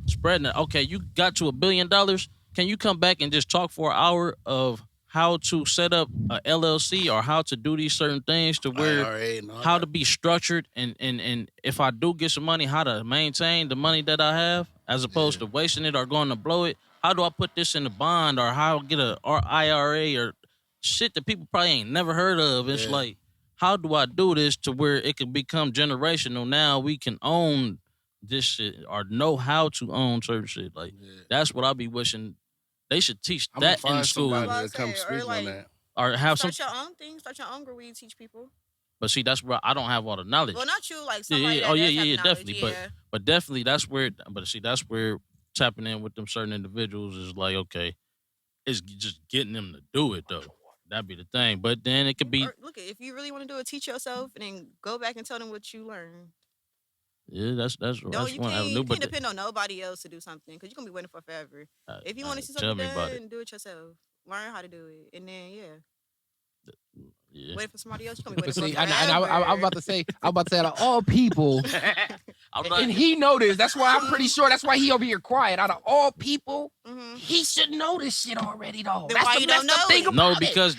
Spreading it. Okay, you got to $1 billion. Can you come back and just talk for an hour of how to set up a LLC or how to do these certain things to where IRA and all how that. to be structured and if I do get some money, how to maintain the money that I have as opposed to wasting it or going to blow it. How do I put this in a bond or how get a IRA or shit that people probably ain't never heard of? It's Yeah. like, how do I do this to where it can become generational? Now we can own this shit or know how to own certain shit. Like that's what I be wishing they should teach I'm gonna that in find school somebody Well, I to come say, or speak like- on that. or have some. Start your own thing. Start your own where you teach people. But see, that's where I don't have all the knowledge. Well, not you, like Yeah, somebody yeah. that Oh, yeah, does yeah, have yeah, the knowledge, definitely. yeah. But definitely, that's where. But see, that's where tapping in with them certain individuals is like, okay, it's just getting them to do it though. That'd be the thing. But then it could be, Or, look, if you really want to do it, teach yourself and then go back and tell them what you learned. yeah, that's No, you one can't, avenue. you But can't depend on nobody else to do something because you're going to be waiting for forever. If you want to see tell something me about it. done, do it yourself. Learn how to do it. And then, Yeah. waiting for somebody else, you're going to be But waiting see, for and forever. I was about to say out of all people, I'm not- and he know this. That's why I'm pretty sure that's why he over here quiet. Out of all people, Mhm. he should know this shit already though. Then That's why the you don't messed up know thing it? No, about it. because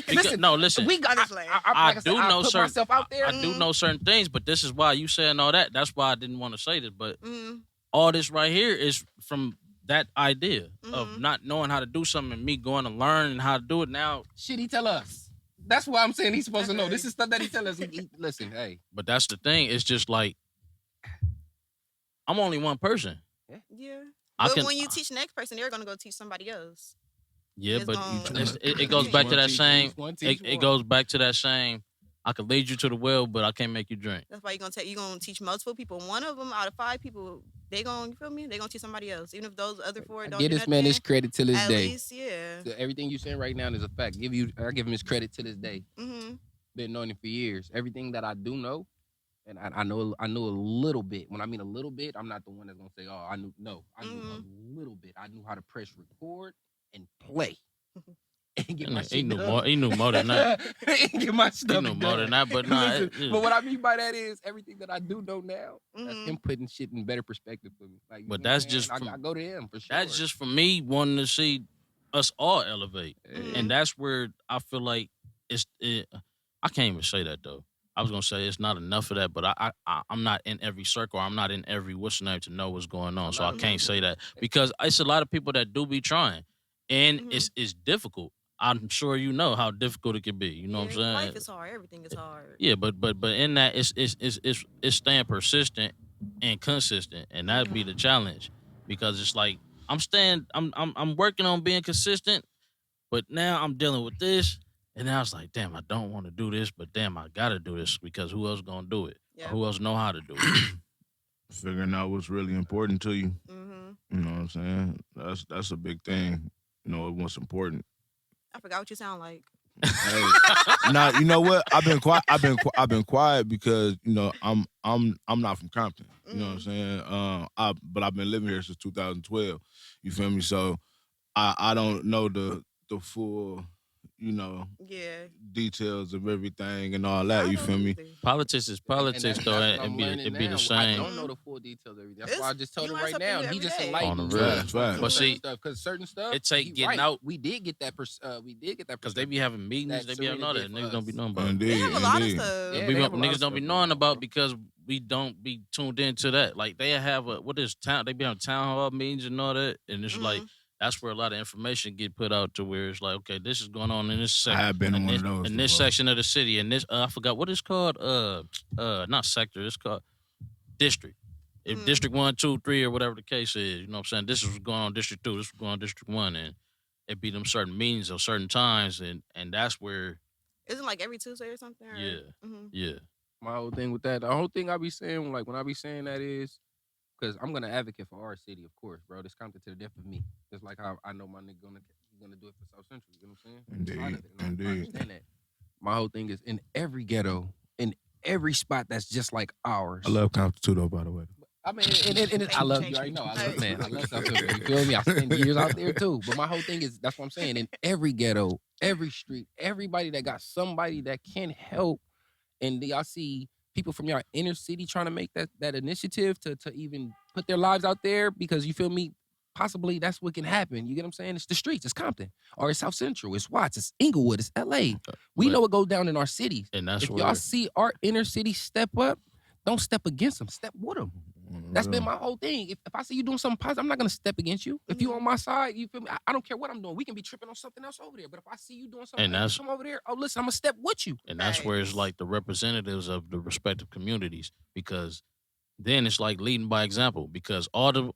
listen, no, listen. we got. I'm just playing. like I I said, do know put certain. myself out there. I do know certain things, but this is why you saying all that. That's why I didn't want to say this. But Mhm. all this right here is from that idea of Mhm. not knowing how to do something and me going to learn how to do it now. Shit, he tell us. That's why I'm saying he's supposed to know. Okay. This is stuff that he tell us. Listen, hey, But that's the thing. It's just like I'm only one person. Yeah. I But can. when you teach the next person, they're going to go teach somebody else. Yeah, it's but gonna- it goes back to that Teach same. one, teach It one. goes back to that same. I can lead you to the well, but I can't make you drink. That's why you're gonna teach multiple people. One of them out of 5 people, they gonna, you feel me? They gonna teach somebody else. Even if those other 4 don't Give do this man his nothing, credit till this at day. least, yeah. So everything you saying right now is a fact. I give him his credit to this day. Mm-hmm. Been knowing him for years. Everything that I do know, and I know a little bit. When I mean a little bit, I'm not the one that's gonna say, "Oh, I knew." No, I knew a little bit. I knew how to press record and play. And get my He shit knew done. more. He knew more than that. And get my He stuff knew done. more than that. But nah, Listen, but what I mean by that is everything that I do know now. That's Mhm. him putting shit in better perspective for me. Like, you But know what that's I'm saying? just from- I go to him for sure. that's just for me wanting to see us all elevate, Mhm. and that's where I feel like I can't even say that though. I was gonna say it's not enough of that, but I'm not in every circle. I'm not in every what's the name to know what's going on, so I can't say that because it's a lot of people that do be trying, and Mhm. it's difficult. I'm sure you know how difficult it can be. You know what I'm saying? Life is hard. Everything is hard. Yeah, but in that it's staying persistent and consistent, and that'd be the challenge because it's like I'm working on being consistent, but now I'm dealing with this, and now it's like, damn, I don't want to do this, but damn, I gotta do this because who else gonna do it? Yeah. Or who else know how to do it? Figuring out what's really important to you. Mm-hmm. You know what I'm saying? That's a big thing. You know what's important. I forgot what you sound like. Hey, now you know what? I've been quiet. I've been quiet because you know I'm not from Compton. You know what I'm saying? But I've been living here since 2012. You feel me? So I don't know the full Yeah. details of everything and all that. I You don't feel me? either. Politics is politics, that's though. what I'm It be learning the now. I same. don't know the full details of everything. That's It's- why I just told you him learn right something now, new and he every just day. enlightened On me the real. Facts. on But certain see, stuff because certain stuff it take he getting right. out We did get that. We did get that because they be having meetings. They be having Serena all did that. for Niggas don't be us. knowing about. They Indeed, have a lot of indeed. stuff. Yeah, We they have a lot of niggas don't stuff be going knowing on, about bro. because we don't be tuned into that. Like they have what is town? They be on town hall meetings and all that, and it's like that's where a lot of information get put out to where it's like, okay, this is going on in this I have been in one of those in this before. section of the city, and this I forgot what it's called. Not sector. It's called district. If District 1, 2, 3, or whatever the case is, you know what I'm saying? This is going on District 2, this is going on District 1, and it be them certain meetings or certain times, and that's where, Isn't it like every Tuesday or something? Or? yeah, Mm-hmm. yeah. My whole thing with that, the whole thing I be saying, like when I be saying that is, because I'm gonna advocate for our city, of course, bro. This Compton to the death of me. Just like how I know my nigga gonna do it for South Central. You know what I'm saying? I'm tired of it, and I Indeed. understand that. My whole thing is in every ghetto, in every spot that's just like ours. I love Compton too, though. By the way. I mean, and I love you. I already know. I love, man. I love South Central. You feel me? I spent years out there too. But my whole thing is that's what I'm saying. In every ghetto, every street, everybody that got somebody that can help, and y'all see people from your inner city trying to make that initiative to even put their lives out there because you feel me. Possibly that's what can happen. You get what I'm saying? It's the streets. It's Compton, or it's South Central. It's Watts. It's Inglewood. It's LA. We But- know what goes down in our cities. And that's If where y'all see our inner city step up, don't step against them. Step with them. That's been my whole thing. If I see you doing something positive, I'm not gonna step against you. If you on my side, you feel me? I don't care what I'm doing. We can be tripping on something else over there. But if I see you doing something, And hey, that's- come over there. Oh, listen, I'm gonna step with you. and that's where it's Facts. like the representatives of the respective communities, because then it's like leading by example, because all the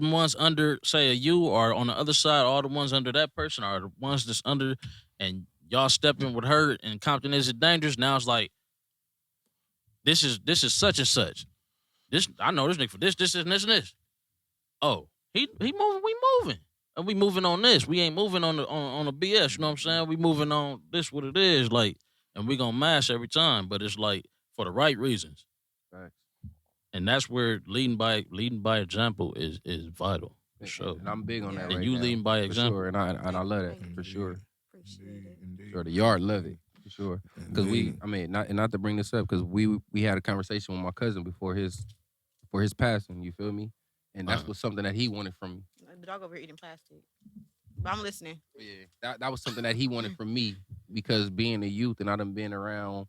ones under say a you are on the other side, all the ones under that person are the ones that's under, and y'all stepping with her and Compton is it dangerous. Now it's like this is such and such. This I know this nigga for this and this. Oh, he moving, we moving. And we moving on this. We ain't moving on the BS, you know what I'm saying? We moving on this what it is, like, and we gonna mash every time, but it's like for the right reasons. Facts. And that's where leading by example is vital. For sure. And I'm big on that. Yeah. right And you now, leading by for example. sure. And I love that Thank for you. sure. Appreciate it. Sure, the yard love it for sure. Because I mean, not to bring this up, because we had a conversation with my cousin before his passing. You feel me? And that's was something that he wanted from me. The dog over here eating plastic. But I'm listening. Yeah, that was something that he wanted from me because being a youth and I done been around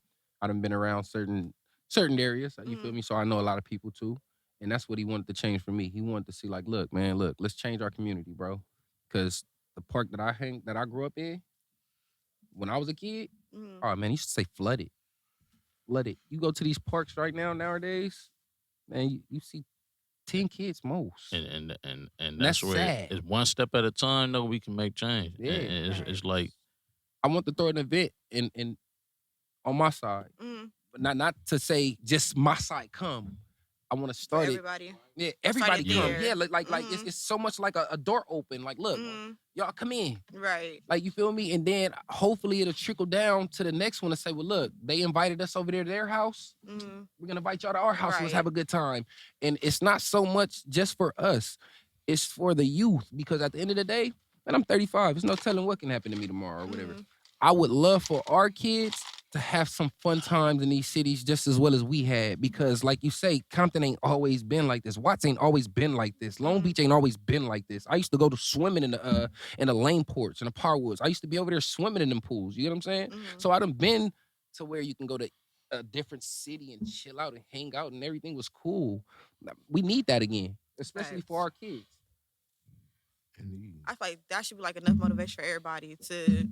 certain areas. You feel me? So I know a lot of people too, and that's what he wanted to change for me. He wanted to see like, look, let's change our community, bro. Because the park that I grew up in, when I was a kid, oh man, he used to say flooded. You go to these parks right now nowadays, man, you see 10 kids most. And that's that's where sad. it's one step at a time though we can make change. Yeah. And it's like I want to throw an event in on my side, but not to say just my side come. I want to For start it. everybody. Yeah, Start everybody it come. there. Yeah, like it's so much like a door open. Like, look, y'all come in. Right. Like, you feel me? And then hopefully it'll trickle down to the next one and say, well, look, they invited us over there to their house. We're gonna invite y'all to our house. Let's Right. have a good time. And it's not so much just for us; it's for the youth. Because at the end of the day, man, I'm 35. There's no telling what can happen to me tomorrow or whatever. I would love for our kids to have some fun times in these cities just as well as we had. Because like you say, Compton ain't always been like this. Watts ain't always been like this. Long Beach ain't always been like this. I used to go to swimming in the lane ports and the power woods. I used to be over there swimming in them pools. You get what I'm saying? So I done been to where you can go to a different city and chill out and hang out and everything was cool. We need that again, especially for our kids. I feel like that should be like enough motivation for everybody to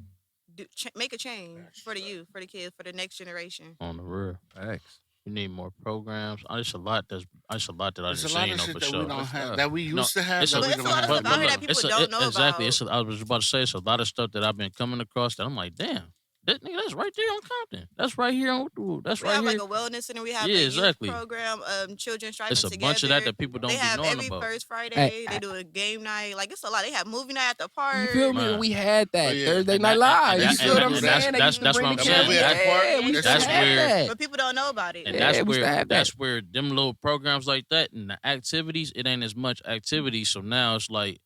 make a change for the youth, for the kids, for the next generation. on the real. Thanks. We need more programs. There's a lot that I There's didn't a see, lot you of know, shit for that sure. we don't have, stuff. that we used to have, it's that a- we But don't it's a lot of have. stuff out here that people don't know exactly. about. I was about to say it's a lot of stuff that I've been coming across that I'm like, damn, that's right there on Compton. That's right here on. That's We right have here. like a wellness center. We have Yeah, a exactly. youth program, children striving It's a together. bunch of that people don't They be have knowing every about. first Friday. Hey, They do a game night. Like it's a lot. They have movie night at the park. You feel me? Man. And we had that Oh, yeah. Thursday And Night that- Live. and You that- feel what and I'm that's- saying? They that's- used to that's bring what the I'm kids. saying. Yeah, we used to That's have where- that. But people don't know about it. And Yeah, that's we used to where have that. that's where them little programs like that and the activities, it ain't as much activity. So now it's like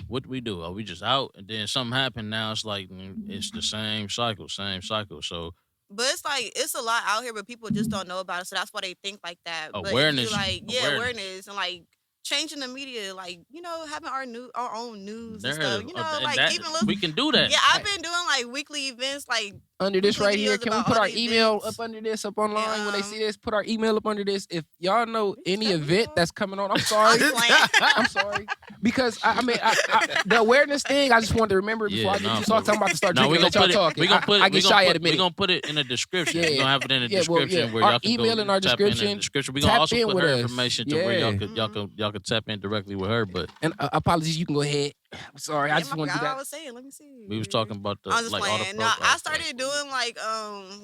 what do we do? Are we just out and then something happened? Now it's like it's the same cycle. So But it's like it's a lot out here, but people just don't know about it, so that's why they think like that. But if you awareness, like, awareness and like changing the media, like having our own news and stuff. narrative, Like and that, even look, we can do that. yeah, I've been doing like weekly events, like Under this weekly right here, videos can we about put all our the email events. up under this, up online when they see um, this? Put our email up under this. If y'all know any tell me event all. that's coming on, I'm sorry. I'm playing. I'm sorry. Because the awareness thing, I just wanted to remember it before I get too talked. I'm about to start No, drinking. Let y'all talking. I get shy at a We're minute. gonna put it in the description. Yeah. We're gonna have it in the Yeah, well, description yeah. where Our y'all can email go in our tap in the description. description. We're gonna Tap also in put with her us. information to where Yeah. y'all can tap in directly with her. But And apologies, you can go ahead. I'm sorry, I just wanted to do I that. was saying, let me see. we was talking about the I'm just like all the playing. pro. No, I started doing like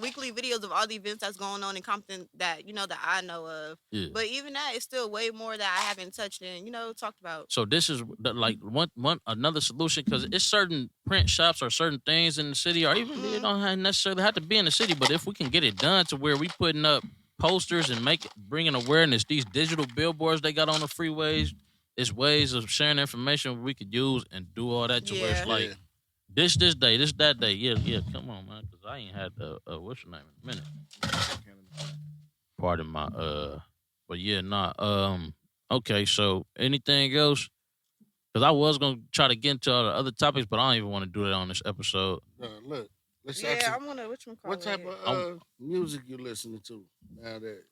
weekly videos of all the events that's going on in Compton that that I know of. Yeah. But even that is still way more that I haven't touched and talked about. So this is like one another solution because it's certain print shops or certain things in the city, or even they don't necessarily have to be in the city. But if we can get it done to where we putting up posters and bringing awareness, these digital billboards they got on the freeways, it's ways of sharing information we could use and do all that to where it's Yeah. like this day, this that day. Yeah. Come on, man, because I ain't had what's your name in a minute. Pardon my but yeah, nah. Okay, so anything else? Because I was gonna try to get into all the other topics, but I don't even want to do that on this episode. Look, let's ask Yeah, you, I'm gonna what type of music you listening to nowadays?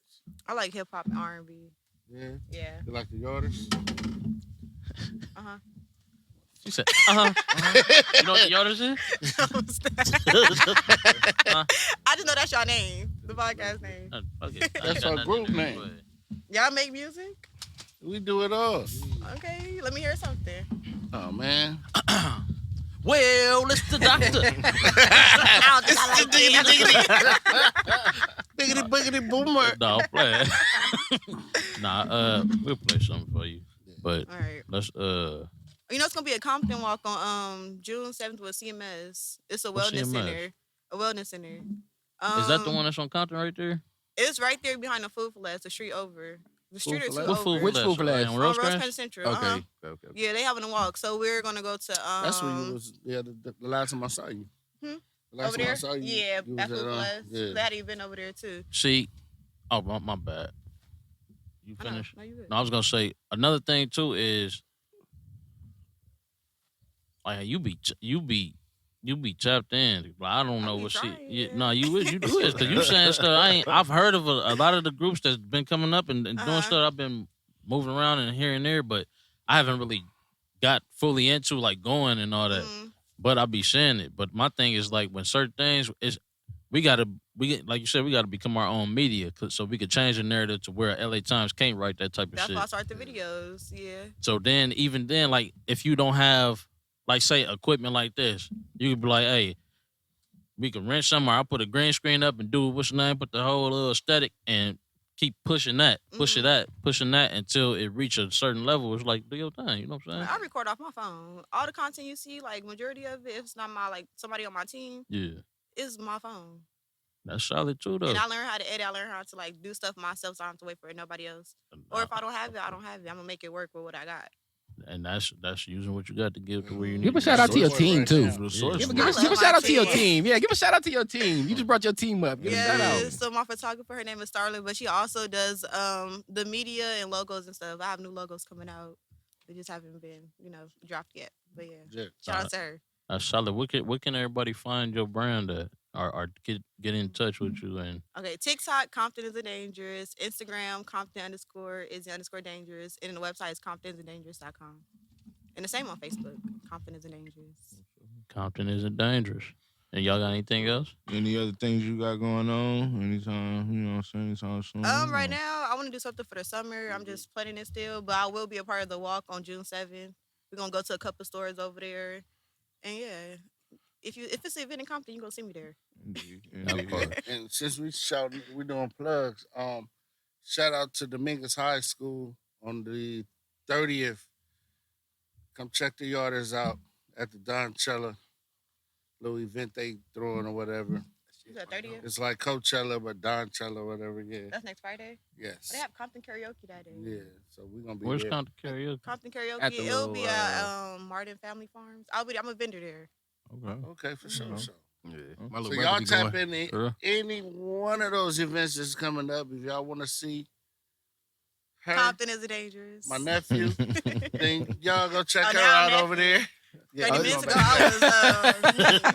I like hip hop and R&B. Yeah, Yeah. you like the artists? She said, You know what the artist is? I just know that's your name, the podcast name. That's our group name. Y'all make music? We do it all. Okay, let me hear something. Oh man. Well, it's the doctor. I don't think I like it. Biggity biggity boomer. No, I'm playing. We'll play something for you. But All right. let's It's gonna be a Compton walk on June 7th with CMS. It's a What's wellness CMS? center. A wellness center. is that the one that's on Compton right there? It's right there behind the Food for Less, the street over. The street or two for Less? over. What Which Food for Less? On On Rosecrans? Central. Okay. Yeah, they having a walk. So we're gonna go to That's where you was the last time I saw you. Hmm? The last over time there. I saw you. Yeah, you that was Food for at, Less. yeah. They had an event over there too. See, my bad. You I know. finished? No, you good. No, I was gonna say another thing too is like you be tapped in. Like, I don't know be what trying, shit. yeah. No, you do it because you saying stuff. I've heard of a lot of the groups that's been coming up and doing stuff. I've been moving around and here and there, but I haven't really got fully into like going and all that. But I be saying it. But my thing is like when certain things is we like you said, we gotta become our own media so we could change the narrative to where LA Times can't write that type of That's shit. why I start the videos. Yeah. So then, even then, like if you don't have, like, say, equipment like this, you could be like, hey, we can rent somewhere. I'll put a green screen up and do what's the name, put the whole little aesthetic and keep pushing that, pushing that until it reaches a certain level. It's like do your thing. You know what I'm saying? I record off my phone. All the content you see, like majority of it, if it's not somebody on my team, Yeah, is my phone. that's solid too, though. And I learned how to edit. I learned how to like do stuff myself, so I don't have to wait for nobody else. Or if I don't have it, I don't have it. I'm gonna make it work with what I got. And that's using what you got to give to where you need. Give a to shout go. out to your team too. Yeah. Give I a love shout my out to your team. team. Yeah, give a shout out to your team. You just brought your team up. Give a shout Yeah, out. so my photographer, her name is Starlet, but she also does the media and logos and stuff. I have new logos coming out. They just haven't been, dropped yet. But yeah, shout out to her. That's solid. What can everybody find your brand at, or get in touch with you and? Okay, TikTok, Compton is a dangerous. Instagram, Compton_is_dangerous. And then the website is ComptonIsn't_dangerous.com. And the same on Facebook, Compton Isn't Dangerous. Compton Isn't Dangerous. And y'all got anything else? Any other things you got going on? Anytime, you know what I'm saying? Anytime soon? Right now, I want to do something for the summer. I'm just planning it still, but I will be a part of the walk on June 7th. We're gonna go to a couple stores over there, and yeah, if it's an event in Compton, you gonna see me there. And since we're doing plugs, shout out to Dominguez High School on the 30th. Come check the yarders out at the Don Chella little event they throwing or whatever. Is that 30th? It's like Coachella, but Donchella, whatever. Yeah. That's next Friday. Yes. They have Compton karaoke that day. Yeah. So we're gonna be Where's there. Compton karaoke? Compton karaoke. At the It'll be little, at Martin Family Farms. I'm a vendor there. Okay. Okay, for sure. Mhm. So, Yeah. My so little y'all brother be tap going. in any one of those events that's coming up. If y'all want to see her, Compton is dangerous. my nephew, then y'all go check Oh, her now out I'm over there. Yeah, 30 we minutes gonna ago,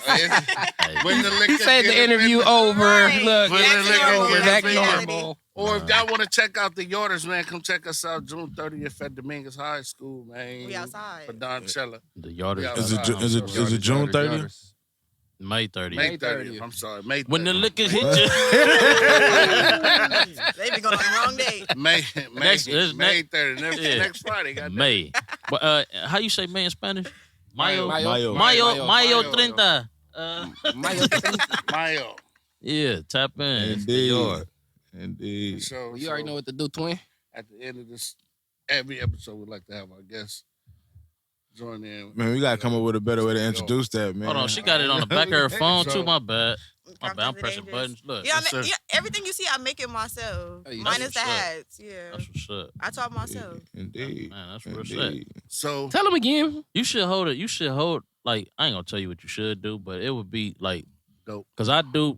I Hey, when the liquor He said get the interview up over. Right. Look, When Back the to liquor normal. get back up to in- normal. Or if y'all want to check out the Yarders, man, come check us out June 30th at Dominguez High School, man. We outside. For Donchella. the yard Yeah, Is it outside. is it June 30th? May 30th. May 30th. 30th. I'm sorry, May 30th. When the liquor hit you. They be going on the wrong day. May Next- it's May 30th. Next, Yeah. next Friday. goddamn. May. But how you say May in Spanish? Mayo. Mayo. Mayo Mayo. 30. Mayo. Yeah, tap in. It's the Indeed. yard. Indeed. So, You already know what to do, Twin. At the end of this, every episode, we'd like to have our guests join in. Man, we gotta come up with a better way to introduce that, man. Hold on, she got it on the back of her phone So- too. My bad. My bad. I'm Compton's pressing dangerous. buttons. Look, Yeah, Yes, sir. everything you see, I make it myself. Hey, Minus that's the what's up. hats. Yeah, that's what's up. I taught myself. Indeed. Man, that's real shit. Indeed. So, Tell him again. You should hold it. You should hold like I ain't gonna tell you what you should do, but it would be like dope. because I do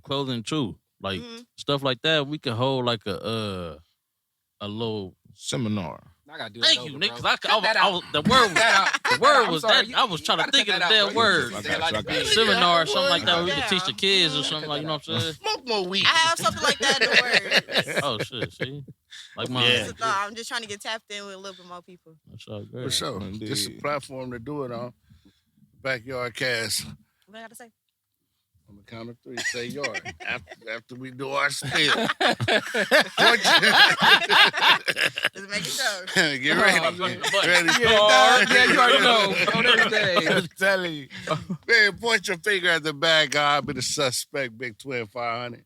clothing too, like Mhm. stuff like that. We could hold like a little. Seminar. I gotta do that. Thank you, over, Nick. bro. Because Cut that out. the word was Cut the word I'm was sorry, that I was trying to gotta think of cut the that damn out, bro. word. You say it like I that. got you. Seminar or something like that where we Yeah. could teach the kids or something like you know what I'm saying. Smoke more weed. I have something like that in the works. Oh shit, see, like my It's a thought. I'm just trying to get tapped in with a little bit more people. That's all For good. sure. Indeed. This is a platform to do it on. BackYARDcast. What I gotta say? On the count of 3, say yard. after we do our spiel. Just making sure. Get ready. Oh, Get ready. Yeah, you already know. On everything. I'm telling you. Man, point your finger at the bad guy. I'll be the suspect, Big Twin 500.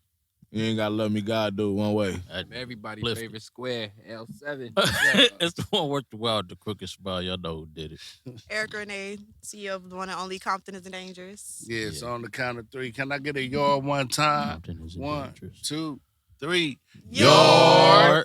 You ain't gotta love me, God do it one way. Everybody's Lift. favorite square, L7. It's the one worth the while, the quickest spell. Y'all know who did it. Erika Renae, CEO of the one and only Compton is dangerous. Yeah, so on the count of 3. Can I get a yard one time? Compton is 1, dangerous. 2, 3. Yard. Yard.